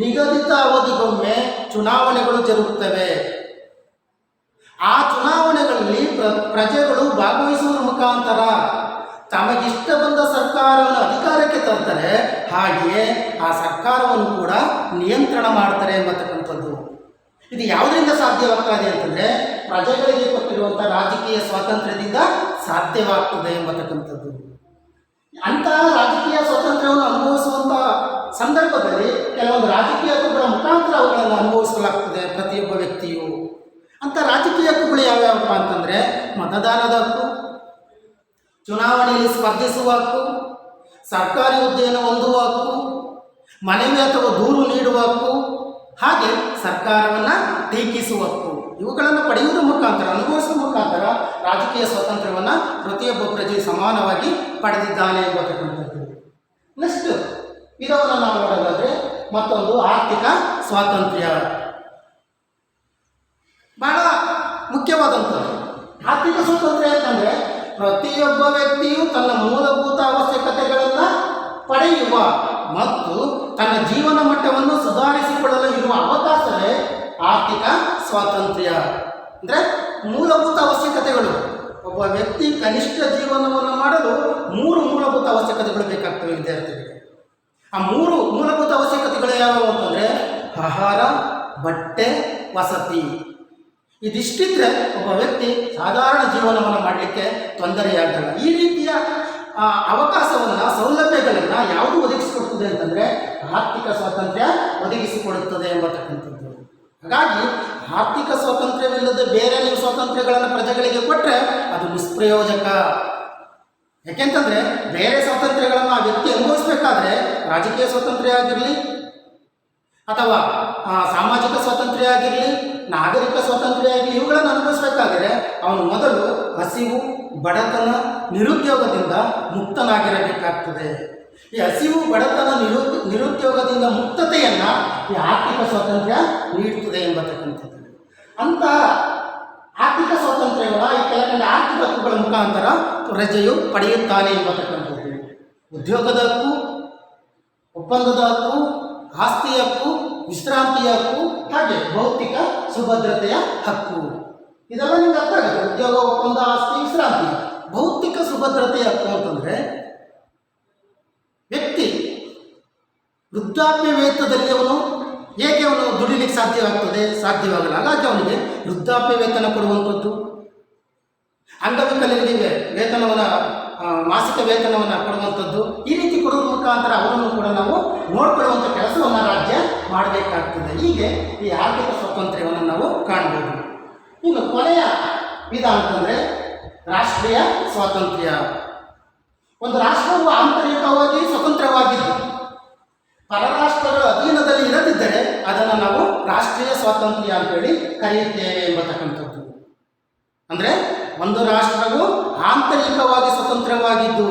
ನಿಗದಿತ ಅವಧಿಗೊಮ್ಮೆ ಚುನಾವಣೆಗಳು ಜರುಗುತ್ತವೆ. ಆ ಚುನಾವಣೆಗಳಲ್ಲಿ ಪ್ರಜೆಗಳು ಭಾಗವಹಿಸುವ ಮುಖಾಂತರ ತಮಗಿಷ್ಟ ಬಂದ ಸರ್ಕಾರವನ್ನು ಅಧಿಕಾರಕ್ಕೆ ತರ್ತಾರೆ, ಹಾಗೆಯೇ ಆ ಸರ್ಕಾರವನ್ನು ಕೂಡ ನಿಯಂತ್ರಣ ಮಾಡ್ತಾರೆ ಎಂಬತಕ್ಕಂಥದ್ದು. ಇದು ಯಾವುದರಿಂದ ಸಾಧ್ಯವಾಗ್ತದೆ ಅಂತಂದರೆ ಪ್ರಜೆಗಳಿಗೆ ಕೊಟ್ಟಿರುವಂಥ ರಾಜಕೀಯ ಸ್ವಾತಂತ್ರ್ಯದಿಂದ ಸಾಧ್ಯವಾಗ್ತದೆ ಎಂಬತಕ್ಕಂಥದ್ದು. ಅಂತಹ ರಾಜಕೀಯ ಸ್ವಾತಂತ್ರ್ಯವನ್ನು ಅನುಭವಿಸುವಂಥ ಸಂದರ್ಭದಲ್ಲಿ ಕೆಲವೊಂದು ರಾಜಕೀಯ ಹಕ್ಕುಗಳ ಮುಖಾಂತರ ಅವುಗಳನ್ನು ಅನುಭವಿಸಲಾಗ್ತದೆ ಪ್ರತಿಯೊಬ್ಬ ವ್ಯಕ್ತಿಯು. ಅಂಥ ರಾಜಕೀಯ ಹಕ್ಕುಗಳು ಯಾವ್ಯಾವಪ್ಪ ಅಂತಂದರೆ ಮತದಾನದ ಹಕ್ಕು, ಚುನಾವಣೆಯಲ್ಲಿ ಸ್ಪರ್ಧಿಸುವ ಹಕ್ಕು, ಸರ್ಕಾರಿ ಹುದ್ದೆಯನ್ನು ಹೊಂದುವ ಹಕ್ಕು, ಮನವಿ ಅಥವಾ ದೂರು ನೀಡುವ ಹಕ್ಕು, ಹಾಗೆ ಸರ್ಕಾರವನ್ನು ಟೀಕಿಸುವ ಹಕ್ಕು. ಇವುಗಳನ್ನು ಪಡೆಯುವುದರ ಮುಖಾಂತರ, ಅನುಭವಿಸುವ ಮುಖಾಂತರ ರಾಜಕೀಯ ಸ್ವಾತಂತ್ರ್ಯವನ್ನು ಪ್ರತಿಯೊಬ್ಬ ಪ್ರಜೆ ಸಮಾನವಾಗಿ ಪಡೆದಿದ್ದಾನೆ ಎಂಬತಕ್ಕಂಥದ್ದು. ನೆಕ್ಸ್ಟ್ ಇದನ್ನು ನಾವು ನೋಡೋದಾದರೆ ಮತ್ತೊಂದು ಆರ್ಥಿಕ ಸ್ವಾತಂತ್ರ್ಯ. ಬಹಳ ಮುಖ್ಯವಾದಂಥದ್ದು ಆರ್ಥಿಕ ಸ್ವಾತಂತ್ರ್ಯ ಅಂತಂದರೆ ಪ್ರತಿಯೊಬ್ಬ ವ್ಯಕ್ತಿಯು ತನ್ನ ಮೂಲಭೂತ ಅವಶ್ಯಕತೆಗಳನ್ನು ಪಡೆಯುವ ಮತ್ತು ತನ್ನ ಜೀವನ ಮಟ್ಟವನ್ನು ಸುಧಾರಿಸಿಕೊಳ್ಳಲು ಇರುವ ಅವಕಾಶವೇ ಆರ್ಥಿಕ ಸ್ವಾತಂತ್ರ್ಯ. ಅಂದರೆ ಮೂಲಭೂತ ಅವಶ್ಯಕತೆಗಳು, ಒಬ್ಬ ವ್ಯಕ್ತಿ ಕನಿಷ್ಠ ಜೀವನವನ್ನು ಮಾಡಲು 3 ಮೂಲಭೂತ ಅವಶ್ಯಕತೆಗಳು ಬೇಕಾಗ್ತವೆ ವಿದ್ಯಾರ್ಥಿಗಳಿಗೆ. ಆ 3 ಮೂಲಭೂತ ಅವಶ್ಯಕತೆಗಳು ಯಾವುವು ಅಂತಂದರೆ ಆಹಾರ, ಬಟ್ಟೆ, ವಸತಿ. ಇದಿಷ್ಟಿದ್ರೆ ಒಬ್ಬ ವ್ಯಕ್ತಿ ಸಾಧಾರಣ ಜೀವನವನ್ನು ಮಾಡಲಿಕ್ಕೆ ತೊಂದರೆಯಾಗಲ್ಲ. ಈ ರೀತಿಯ ಅವಕಾಶವನ್ನು, ಸೌಲಭ್ಯಗಳನ್ನು ಯಾವುದು ಒದಗಿಸಿಕೊಡ್ತದೆ ಅಂತಂದರೆ ಆರ್ಥಿಕ ಸ್ವಾತಂತ್ರ್ಯ ಒದಗಿಸಿಕೊಡುತ್ತದೆ ಎಂಬತಕ್ಕಂಥದ್ದು. ಹಾಗಾಗಿ ಆರ್ಥಿಕ ಸ್ವಾತಂತ್ರ್ಯವಿಲ್ಲದೆ ಬೇರೆ ನೀವು ಸ್ವಾತಂತ್ರ್ಯಗಳನ್ನು ಪ್ರಜೆಗಳಿಗೆ ಕೊಟ್ಟರೆ ಅದು ನಿಷ್ಪ್ರಯೋಜಕ. ಯಾಕೆಂತಂದರೆ ಬೇರೆ ಸ್ವಾತಂತ್ರ್ಯಗಳನ್ನು ಆ ವ್ಯಕ್ತಿ ಅನುಭವಿಸಬೇಕಾದ್ರೆ ರಾಜಕೀಯ ಸ್ವಾತಂತ್ರ್ಯ ಆಗಿರಲಿ ಅಥವಾ ಸಾಮಾಜಿಕ ಸ್ವಾತಂತ್ರ್ಯ ಆಗಿರಲಿ, ನಾಗರಿಕ ಸ್ವಾತಂತ್ರ್ಯ ಆಗಲಿ, ಇವುಗಳನ್ನು ಅನುಭವಿಸಬೇಕಾದರೆ ಅವನು ಮೊದಲು ಹಸಿವು, ಬಡತನ, ನಿರುದ್ಯೋಗದಿಂದ ಮುಕ್ತನಾಗಿರಬೇಕಾಗ್ತದೆ. ಈ ಹಸಿವು, ಬಡತನ, ನಿರುದ್ಯೋಗದಿಂದ ಮುಕ್ತತೆಯನ್ನು ಈ ಆರ್ಥಿಕ ಸ್ವಾತಂತ್ರ್ಯ ನೀಡುತ್ತದೆ ಎಂಬತಕ್ಕಂಥದ್ದು. ಅಂತಹ ಆರ್ಥಿಕ ಸ್ವಾತಂತ್ರ್ಯಗಳ ಈ ಕೆಳಕಂಡ ಆರ್ಥಿಕ ಹಕ್ಕುಗಳ ಮುಖಾಂತರ ಪ್ರಜೆಯು ಪಡೆಯುತ್ತಾನೆ ಎಂಬತಕ್ಕಂಥದ್ದು. ಉದ್ಯೋಗದ ಹಕ್ಕು, ಒಪ್ಪಂದದ ಹಕ್ಕು, ಆಸ್ತಿ ಹಕ್ಕು, ವಿಶ್ರಾಂತಿಯ ಹಕ್ಕು, ಹಾಗೆ ಭೌತಿಕ ಸುಭದ್ರತೆಯ ಹಕ್ಕು. ಇದೆಲ್ಲ ನಿಮ್ಗೆ ಅರ್ಥ ಆಗುತ್ತೆ. ಉದ್ಯೋಗ, ಒಪ್ಪಂದ, ಆಸ್ತಿ, ವಿಶ್ರಾಂತಿ. ಭೌತಿಕ ಸುಭದ್ರತೆಯ ಹಕ್ಕು ಅಂತಂದರೆ ವ್ಯಕ್ತಿ ವೃದ್ಧಾಪ್ಯ ವೇತನದಲ್ಲಿ ಅವನು ಹೇಗೆ ಅವನು ದುಡಿಲಿಕ್ಕೆ ಸಾಧ್ಯವಾಗ್ತದೆ? ಸಾಧ್ಯವಾಗಲ್ಲ. ಹಾಗಾಗಿ ಅವನಿಗೆ ವೃದ್ಧಾಪ್ಯ ವೇತನ ಕೊಡುವಂಥದ್ದು, ಅಂಗವಿಕಲರಿಗೆ ವೇತನವನ್ನು, ಮಾಸಿಕ ವೇತನವನ್ನು ಕೊಡುವಂಥದ್ದು, ಈ ರೀತಿ ಕೊಡುವ ಮುಖಾಂತರ ಅವರನ್ನು ಕೂಡ ನಾವು ನೋಡಿಕೊಳ್ಳುವಂಥ ಕೆಲಸವನ್ನು ರಾಜ್ಯ ಮಾಡಬೇಕಾಗ್ತದೆ. ಹೀಗೆ ಈ ಆರ್ಥಿಕ ಸ್ವಾತಂತ್ರ್ಯವನ್ನು ನಾವು ಕಾಣಬಹುದು. ಇನ್ನು ಕೊನೆಯ ವಿಧ ಅಂತಂದರೆ ರಾಷ್ಟ್ರೀಯ ಸ್ವಾತಂತ್ರ್ಯ. ಒಂದು ರಾಷ್ಟ್ರವು ಆಂತರಿಕವಾಗಿ ಸ್ವತಂತ್ರವಾಗಿದ್ದು ಪರರಾಷ್ಟ್ರಗಳ ಅಧೀನದಲ್ಲಿ ಇರದಿದ್ದರೆ ಅದನ್ನು ನಾವು ರಾಷ್ಟ್ರೀಯ ಸ್ವಾತಂತ್ರ್ಯ ಅಂತೇಳಿ ಕರೆಯುತ್ತೇವೆ ಎಂಬತಕ್ಕಂಥದ್ದು. ಅಂದರೆ ಒಂದು ರಾಷ್ಟ್ರವು ಆಂತರಿಕವಾಗಿ ಸ್ವತಂತ್ರವಾಗಿದ್ದು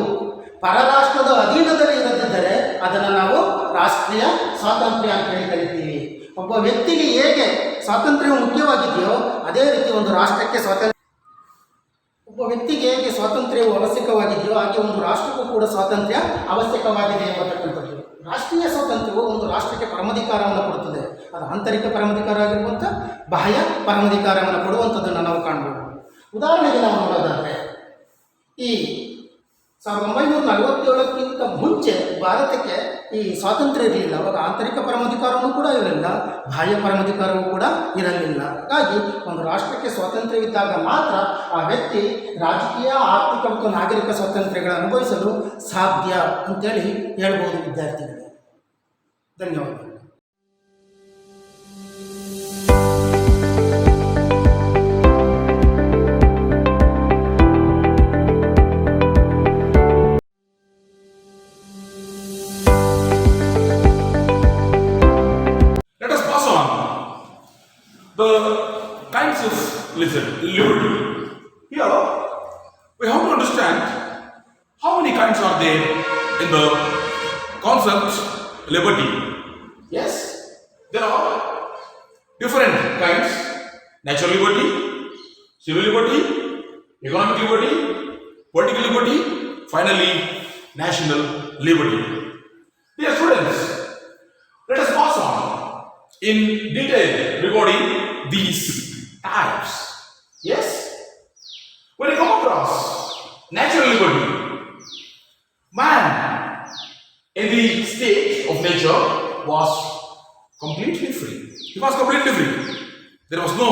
ಪರರಾಷ್ಟ್ರದ ಅಧೀನದಲ್ಲಿ ಇರದಿದ್ದರೆ ಅದನ್ನು ನಾವು ರಾಷ್ಟ್ರೀಯ ಸ್ವಾತಂತ್ರ್ಯ ಅಂತ ಹೇಳಿ ಕರಿತೀವಿ. ಒಬ್ಬ ವ್ಯಕ್ತಿಗೆ ಹೇಗೆ ಸ್ವಾತಂತ್ರ್ಯವು ಮುಖ್ಯವಾಗಿದೆಯೋ ಅದೇ ರೀತಿ ಒಂದು ರಾಷ್ಟ್ರಕ್ಕೆ ಒಬ್ಬ ವ್ಯಕ್ತಿಗೆ ಹೇಗೆ ಸ್ವಾತಂತ್ರ್ಯವು ಅವಶ್ಯಕವಾಗಿದೆಯೋ ಹಾಗೆ ಒಂದು ರಾಷ್ಟ್ರಕ್ಕೂ ಕೂಡ ಸ್ವಾತಂತ್ರ್ಯ ಅವಶ್ಯಕವಾಗಿದೆ ಎಂಬತಕ್ಕಂಥದ್ದು. ರಾಷ್ಟ್ರೀಯ ಸ್ವಾತಂತ್ರ್ಯವು ಒಂದು ರಾಷ್ಟ್ರಕ್ಕೆ ಪರಮಾಧಿಕಾರವನ್ನು ಕೊಡುತ್ತದೆ. ಅದು ಆಂತರಿಕ ಪರಮಾಧಿಕಾರ ಆಗಿರುವಂಥ ಬಾಹ್ಯ ಪರಮಾಧಿಕಾರವನ್ನು ಕೊಡುವಂಥದ್ದನ್ನು ನಾವು ಕಾಣ್ಬೋದು. ಉದಾಹರಣೆಗೆ ನಾವು ನೋಡೋದಾದರೆ ಈ 1947ಕ್ಕಿಂತ ಮುಂಚೆ ಭಾರತಕ್ಕೆ ಈ ಸ್ವಾತಂತ್ರ್ಯ ಇರಲಿಲ್ಲ. ಅವಾಗ ಆಂತರಿಕ ಪರಮಾಧಿಕಾರವೂ ಕೂಡ ಇರಲಿಲ್ಲ, ಬಾಹ್ಯ ಪರಮಾಧಿಕಾರವೂ ಕೂಡ ಇರಲಿಲ್ಲ. ಹಾಗಾಗಿ ಒಂದು ರಾಷ್ಟ್ರಕ್ಕೆ ಸ್ವಾತಂತ್ರ್ಯವಿದ್ದಾಗ ಮಾತ್ರ ಆ ವ್ಯಕ್ತಿ ರಾಜಕೀಯ, ಆರ್ಥಿಕ ಮತ್ತು ನಾಗರಿಕ ಸ್ವಾತಂತ್ರ್ಯಗಳನ್ನು ಅನುಭವಿಸಲು ಸಾಧ್ಯ ಅಂತೇಳಿ ಹೇಳ್ಬೋದು ವಿದ್ಯಾರ್ಥಿಗಳಿಗೆ. ಧನ್ಯವಾದಗಳು. Let us pass on the kinds of liberty. Here we have to understand how many kinds are there in the concept liberty. Yes, there are different kinds: natural liberty, civil liberty, economic liberty, political liberty, finally national liberty. Dear students, let us pass on in detail regarding these types. Yes, when you come across natural liberty, man in the state of nature was completely free. He was completely free. There was no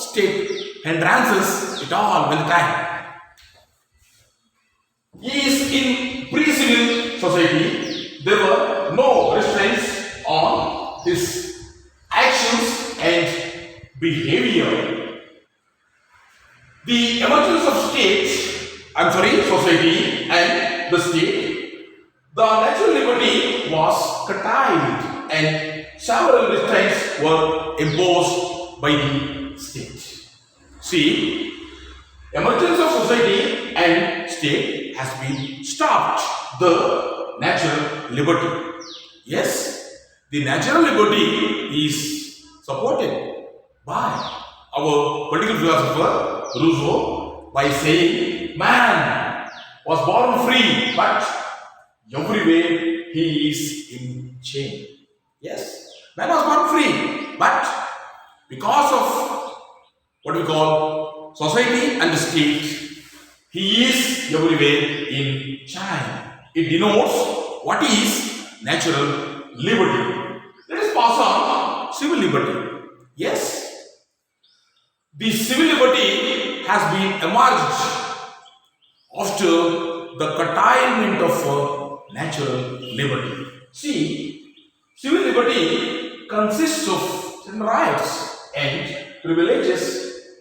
state hindrances at all with time. He is in pre-civil society. There were no restraints on his actions and behavior. The emergence of society and the state, the natural liberty was curtailed and several restraints were imposed by the state. See, emergence of society and state has been stopped the natural liberty. Yes, the natural liberty is supported by our political philosopher Rousseau by saying man was born free, but everywhere he is in chain. Yes, man was born free, but because of what we call society and the state, he is everywhere in chain. It denotes what is natural liberty. Let us pass on civil liberty. Yes, the civil liberty has been emerged after the curtailment of natural liberty. See, civil liberty consists of certain rights and privileges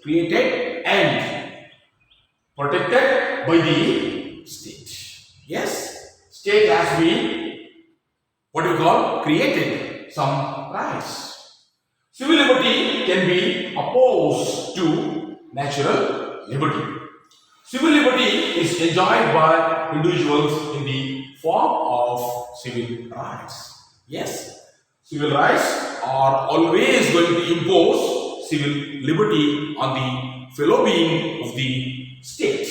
created and protected by the state. Yes, state has been what we call created some rights. Civil liberty can be opposed to natural liberty. Civil liberty is enjoyed by individuals in the form of civil rights. Yes, civil rights are always going to impose civil liberty on the fellow being of the state.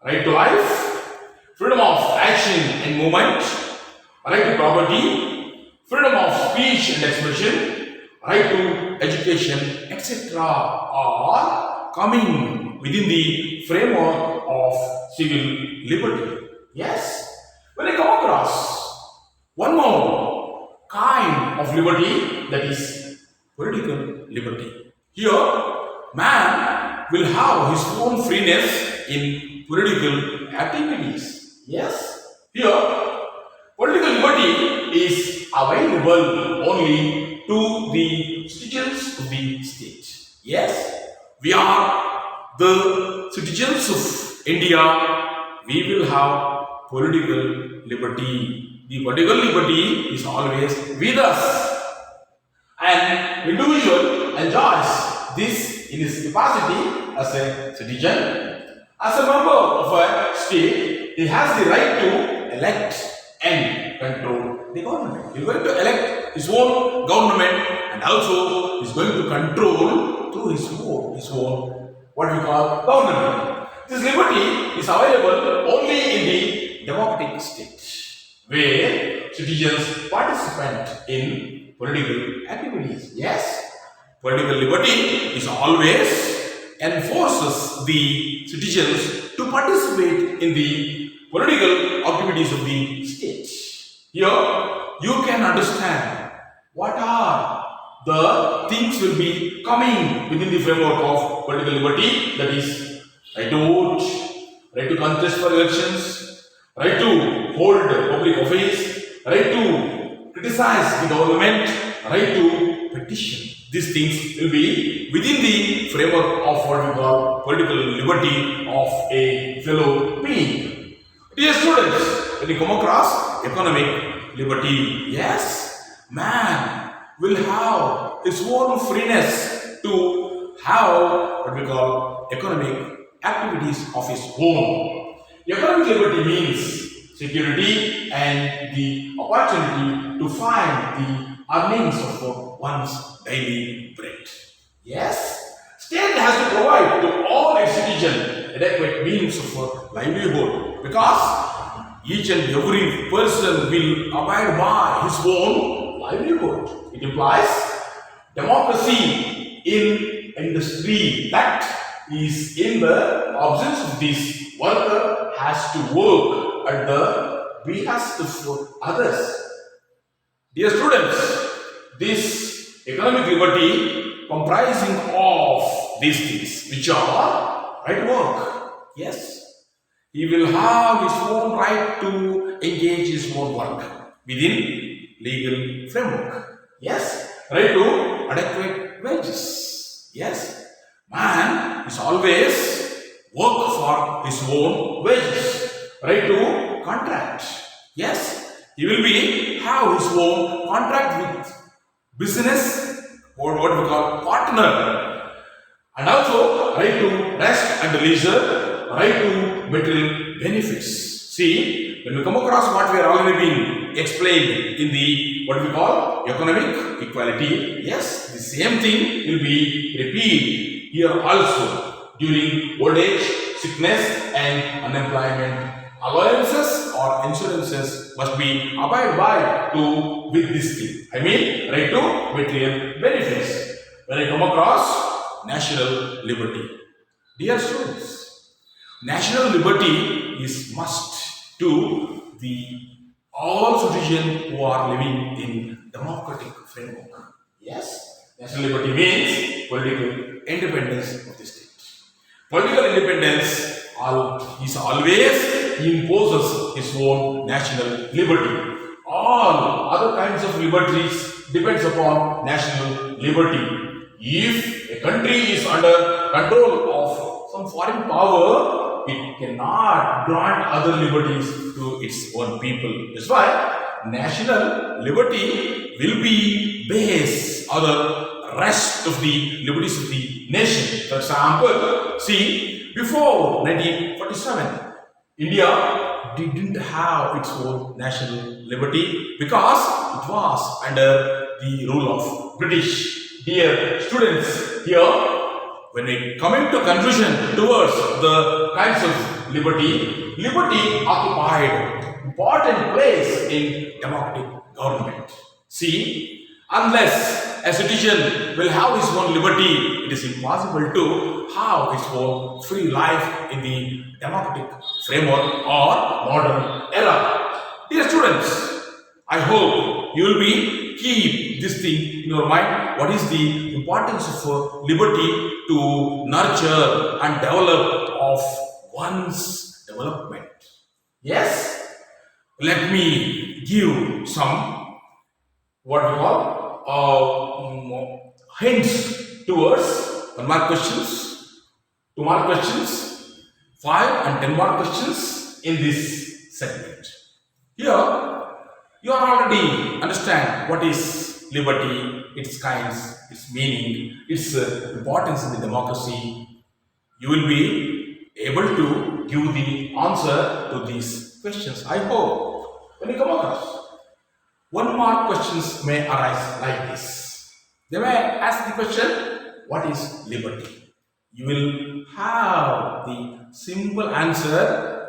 Right to life, freedom of action and movement, right to property, freedom of speech and expression, right to education, etc. are coming within the framework of civil liberty. Yes, when I come across one more kind of liberty, that is political liberty. Here, man will have his own freeness in political activities. Yes, here political liberty is available only to the citizens of the state. Yes, we are the citizens of India. We will have political liberty. The political liberty is always with us, and individual enjoys this in his capacity as a citizen. As a member of a state, he has the right to elect and control the government. He is going to elect his own government, and also he is going to control through his vote, his own what we call government. This liberty is available only in the democratic state, where citizens participate in political activities. Yes, political liberty is always enforces the citizens to participate in the political activities of the state. Here, you can understand what are the things will be coming within the framework of political liberty, that is right to vote, right to contest for elections, right to hold public office, right to criticize the government, right to petition. These things will be within the framework of what we call political liberty of a fellow being. Dear students, when you come across economic liberty, yes, man will have his own freeness to have what we call economic activities of his own. Economic liberty means security and the opportunity to find the earnings of one's daily bread. Yes, state has to provide to all its citizens adequate means of livelihood, because each and every person will abide by his own livelihood. It implies democracy in industry, that is, in the absence of this, worker has to work at the behest of others. Dear students, this economic liberty comprising of these things, which are right work. Yes, he will have his own right to engage his own work within legal framework. Yes, right to adequate wages. Yes, man is always work for his own wages. Right to contract. Yes, he will be have his own contract with business or what we call partner, and also right to rest and leisure, right to material benefits. See, when we come across what we are already being explained in the what we call economic equality, yes, the same thing will be repeated here also during old age, sickness and unemployment. Allowances or insurances must be abide by to with this thing. I mean, right to material benefits. When I come across national liberty, dear students, national liberty is must to the all citizens who are living in democratic framework. Yes, national liberty means political independence of the state. Political independence is always he imposes his own national liberty. All other kinds of liberties depends upon national liberty. If a country is under control of some foreign power, it cannot grant other liberties to its own people. That's why national liberty will be based on the rest of the liberties of the nation. For example, see, before 1947, India didn't have its own national liberty because it was under the rule of British. Dear students, here when we come into conclusion towards the kinds of liberty, liberty occupied important place in democratic government. See, unless a citizen will have his own liberty, it is impossible to have his own free life in the democratic framework or modern era. Dear students, I hope you will be keep this thing in your mind. What is the importance of liberty to nurture and develop of one's development? Yes, let me give some what we call hints towards 1 mark questions, 2 mark questions, 5 and 10 mark questions in this segment. Here, you are already understand what is liberty, its kinds, its meaning, its importance in the democracy. You will be able to give the answer to these questions. I hope when you come across 1 mark questions may arise like this. They may ask the question, what is liberty? You will have the simple answer.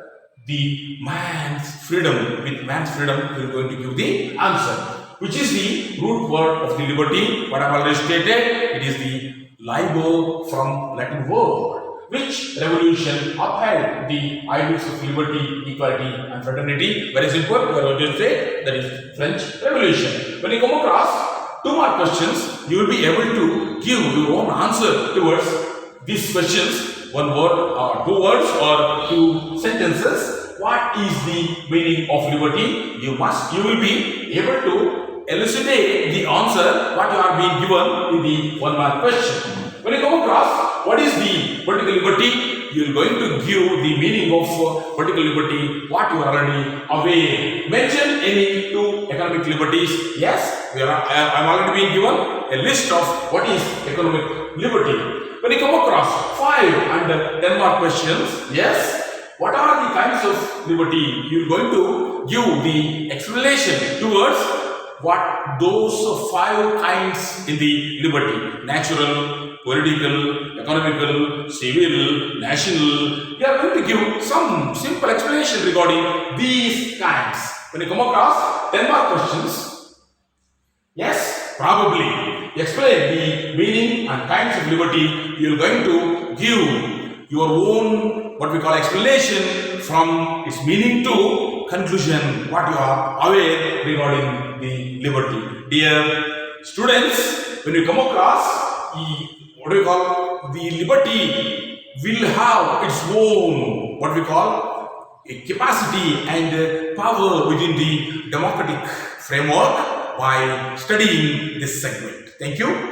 The man's freedom, with man's freedom, we are going to give the answer, which is the root word of the liberty. What I have already stated, it is the libo from Latin word, which revolution upheld the ideals of liberty, equality, and fraternity? Very simple. You are going to say that is French Revolution. When you come across 2 more questions, you will be able to give your own answer towards these questions. 1 word or 2 words or 2 sentences. What is the meaning of liberty? You will be able to elucidate the answer what you are being given in the 1 mark question. When you come across what is the political liberty, you are going to give the meaning of political liberty, what you are already aware. Mention any 2 economic liberties. Yes, I am already being given a list of what is economic liberty. When you come across 5 and 10 mark questions, yes, what are the kinds of liberty? You are going to give the explanation towards what those 5 kinds in the liberty: natural, political, economical, civil, national. You are going to give some simple explanation regarding these kinds. When you come across 10 mark questions, yes, probably explain the meaning and kinds of liberty. You are going to give your own what we call explanation from its meaning to conclusion, what you are aware regarding the liberty. Dear students, when you come across what do we call the liberty will have its own what we call a capacity and power within the democratic framework by studying this segment. Thank you.